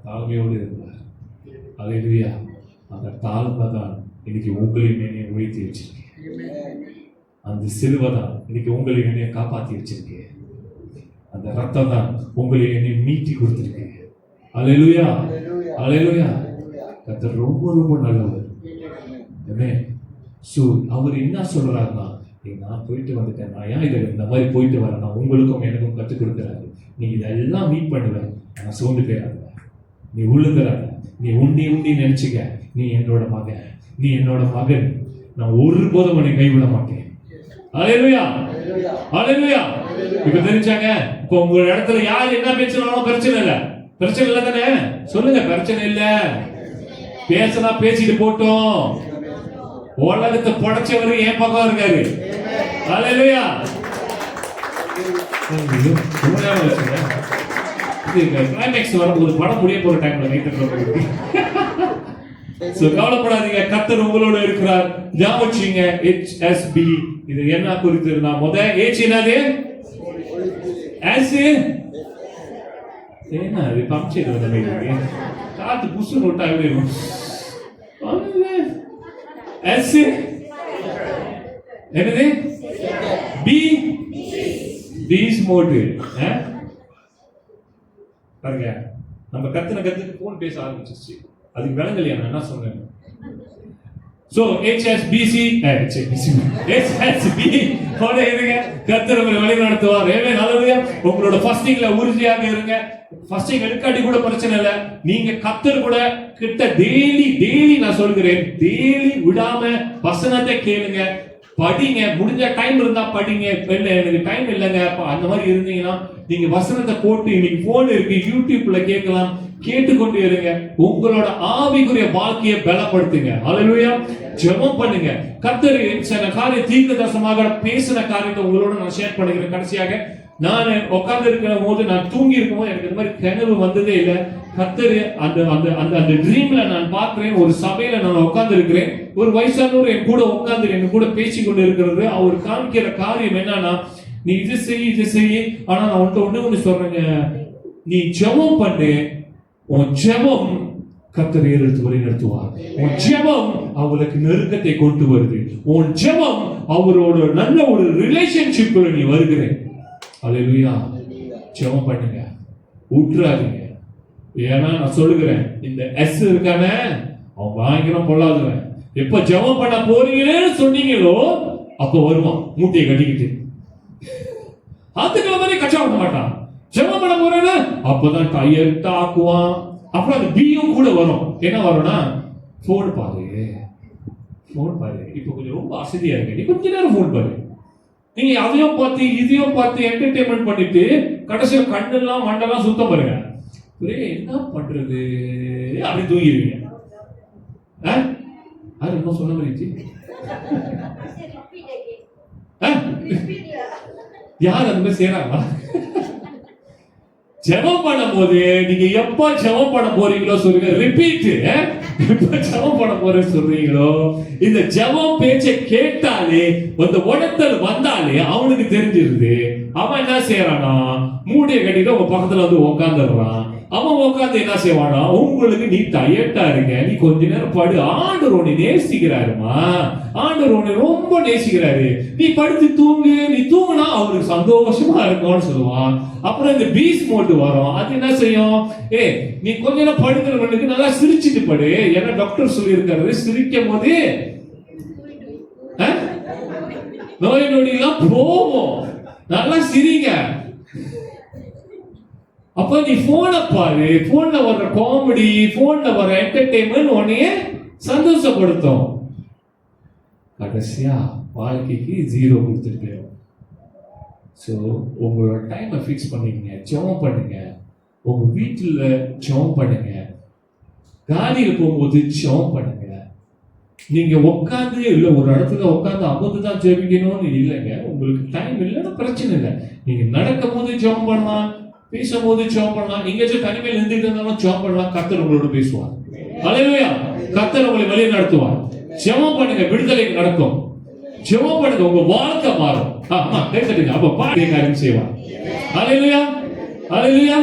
தாழ்மையோடு இருந்தார். அல்லேலூயா. அந்த தாழ்மை தான் இன்னைக்கு உங்களையும் என்னைய உயர்த்தி வச்சிருக்கேன். அந்த சிலுவை தான் இன்னைக்கு உங்களையும் என்னைய காப்பாத்தி வச்சிருக்கேன். அந்த ரத்தம் தான் உங்களையும் என்னைய மீட்டி கொடுத்துருக்கேன். அல்லேலூயா, அல்லேலூயா. கர்த்தர் ரொம்ப ரொம்ப நல்லவர். ஸோ அவர் என்ன சொல்றாருன்னா, நான் போயிட்டு வந்துட்டேன், நான் ஏன் இதை இந்த மாதிரி போயிட்டு வரேன், நான் உங்களுக்கும் எனக்கும் கற்றுக் கொடுக்குறாரு. நீ இதெல்லாம் மீட் பண்ணுவேன், நான் சோர்ந்து போயிடாத, நீ உழுந்துறாத, நீ உண்டி நினைச்சுக்க, நீ என்னோட மகன், நீ என்னோட மகன், நான் ஒருபோதும் உன்னை கைவிட மாட்டேன். அல்லேலூயா, அல்லேலூயா. இப்ப தெரிஞ்சாங்க. இப்போ உங்க இடத்துல யார் என்ன பேசினாலும் பிரச்சனை இல்லை. பிரச்சனை இல்லை தானே? சொல்லுங்க, பிரச்சனை இல்லை. பேசினா பேசிட்டு போட்டோம். உலகத்தை படைச்சவரு என் பக்கம் இருக்காரு. அல்லேலூயா. கிளைமேக்ஸ் வரும்போது படம் முடிய போற டைம்ல வைத்து கவலைப்படாதீங்க, கர்த்தர் உங்களோட இருக்கிறார். ஞாபகம் HSB இது என்ன குறித்து இருந்தா H என்னது? S என்ன இது பம்ப்செட் வந்து காத்து புசு நோட்டா இருக்கும். S என்னது? B's mode. பாருங்க, நம்ம கத்து போன் பேச ஆரம்பிச்சிருச்சு. அதுக்கு விளங்கலையா நான் என்ன சொன்னேன்? சோ HSBC HSB போல இருங்க. கர்த்தர் உங்களை வழி நடத்துவார். ஹல்லேலூயா. உங்களோட ஃபாஸ்டிங்ல உறுதியாக இருங்க. ஃபாஸ்டிங் எடுக்காட்டி கூட பிரச்சனை இல்லை. நீங்க கர்த்தர் கூட கிட்ட டெய்லி நான் சொல்கிறேன், டெய்லி விடாம வசனத்தை கேளுங்க, படிங்க. முடிஞ்ச டைம் இருந்தா படிங்க. எனக்கு டைம் இல்லைங்க அந்த மாதிரி இருந்தீங்கன்னா நீங்க வசனத்தை போட்டு, இன்னைக்கு போன் இருக்கு, யூடியூப்ல கேட்கலாம், கேட்டுக்கொண்டு இருங்க. உங்களோட ஆவிக்குரிய வாழ்க்கையை பலப்படுத்துங்க. அல்லேலூயா. ஜெபம் பண்ணுங்க. கர்த்தர் சில காரிய தீர்க்கதரிசனமாக பேசின காரியத்தை உங்களோட நான் ஷேர் பண்ணுகிறேன். கடைசியாக நான் உட்கார்ந்து இருக்கிற போது, நான் தூங்கி இருக்கும் போது எனக்கு இந்த மாதிரி கனவு வந்ததே இல்லை. கர்த்தர் அந்த ட்ரீம்ல நான் பார்க்கிறேன், ஒரு சபையில நான் உட்கார்ந்து இருக்கிறேன். ஒரு வயசானவர் என் கூட உட்கார்ந்து என் கூட பேசி கொண்டு இருக்கிறது. அவர் காமிக்கிற காரியம் என்னன்னா, நீ இது செய், ஆனா நான் ஒண்ணு சொல்றேங்க, நீ ஜெபம் பண்ணு. உன் ஜெபம் கர்த்தர் ஏறெடுத்து வழி நடத்துவார். உன் ஜெபம் அவளுக்கு நெருக்கத்தை கொண்டு வருது. உன் ஜெபம் அவரோட நல்ல ஒரு ரிலேஷன்ஷிப்ல நீ வருகிறேன். அல்லேலூயா. ஜெபம் பண்ணுங்க, விட்டுறாதீங்க. ஏன்னா நான் சொல்லுகிறேன், இந்த S இருக்கானே அவன் பயங்கரம் பொல்லாதவன். எப்ப ஜெபம் பண்ண போறீங்கன்னு சொன்னீங்களோ அப்ப வருவான் மூட்டையை கட்டிக்கிட்டு. அதுக்கு மாதிரி கச்சா பண்ண மாட்டான். ஜெபம் பண்ண போறேன்னு அப்பதான் கையெழுத்து ஆக்குவான். அப்புறம் அந்த பியும் கூட வரும். என்ன வரும்னா, போன் பாரு. இப்ப கொஞ்சம் ரொம்ப அசதியா இருக்கு, நீ கொஞ்ச நேரம் போன் பாரு. நீங்க அதையும் பார்த்து இதையும் பார்த்து என்டர்டைன்மெண்ட் பண்ணிட்டு கடைசியா கண்ணெல்லாம் மண்டெல்லாம் சுத்தம் பாருங்க. என்ன பண்றது அப்படி தூங்கிடுவீங்க. அது என்ன சொன்ன மாதிரி யார் அந்த மாதிரி செய்யறாங்களா? ஜெபம் பண்ணும் போது நீங்க எப்ப ஜெபம் பண்ண போறீங்களோ சொல்லுங்க, ரிப்பீட். எப்ப ஜெபம் பண்ண போறேன்னு சொல்றீங்களோ, இந்த ஜெபம் பேச்சை கேட்டாலே, அந்த உடத்தல் வந்தாலே அவனுக்கு தெரிஞ்சிருது. அவன் என்ன செய்யறானா, மூடியை கட்டிட்டு உங்க பக்கத்துல வந்து உட்காந்துடுறான். அவன் உட்காந்து என்ன செய்வானா, உங்களுக்கு நீ டயர்டா இருக்க, நீ கொஞ்ச நேரம் படு, ஆண்டவர் உன்னை நேசிக்கிறாருமா, ஆண்டவர் உன்னை ரொம்ப நேசிக்கிறாரு, நீ படுத்து தூங்கு, நீ தூங்குனா அவருக்கு சந்தோஷமா இருக்கும்னு சொல்லுவான். அப்புறம் இந்த பீஸ் மோட்டு வரும். அது என்ன செய்யும், நீ கொஞ்ச நேரம் படுக்கிறவனுக்கு நல்லா சிரிச்சுட்டு படு. ஏன்னா டாக்டர் சொல்லி இருக்காரு, சிரிக்கும் போது நோய் நொடியெல்லாம் போவோம். நல்லா சிரிங்க. அப்ப நீ போனை பாரு, போன்ல வர்ற காமெடி, போன்ல வர்ற என்டர்டெயின்மெண்ட் உன்னைய சந்தோஷப்படுத்தும். கடைசியா வாழ்க்கைக்கு 0 கொடுத்துட்டு போயிடும். ஸோ உங்களோட டைமை ஃபிக்ஸ் பண்ணிக்கங்க, ஜெபம் பண்ணுங்க. உங்க வீட்டில் ஜெபம் பண்ணுங்க, காடியில் போகும்போது ஜெபம் பண்ணுங்க. நீங்க உட்காந்து இல்லை ஒரு இடத்துல உட்காந்து அமர்ந்துதான் ஜெபிக்கணும்னு இல்லைங்க. உங்களுக்கு டைம் இல்லைன்னா பிரச்சனை இல்லை, நீங்க நடக்கும் போது ஜெபம் பண்ணலாம், பேசும்போது ஜெபம் பண்ணலாம். எங்கேயாச்சும் தனிமையில் இருந்துட்டு இருந்தாலும் ஜெபம் பண்ணலாம். கர்த்தர் உங்களோட பேசுவார். ஹல்லேலூயா. கர்த்தர் உங்களை வழி நடத்துவார். ஜெபம் பண்ணுங்க, விடுதலை நடக்கும். ஜெபம் பண்ணுங்க, உங்க வாழ்க்கை மாறும். கை தட்டுங்க. அப்ப பாடி காரியம் செய்வார். ஹல்லேலூயா. ஹல்லேலூயா.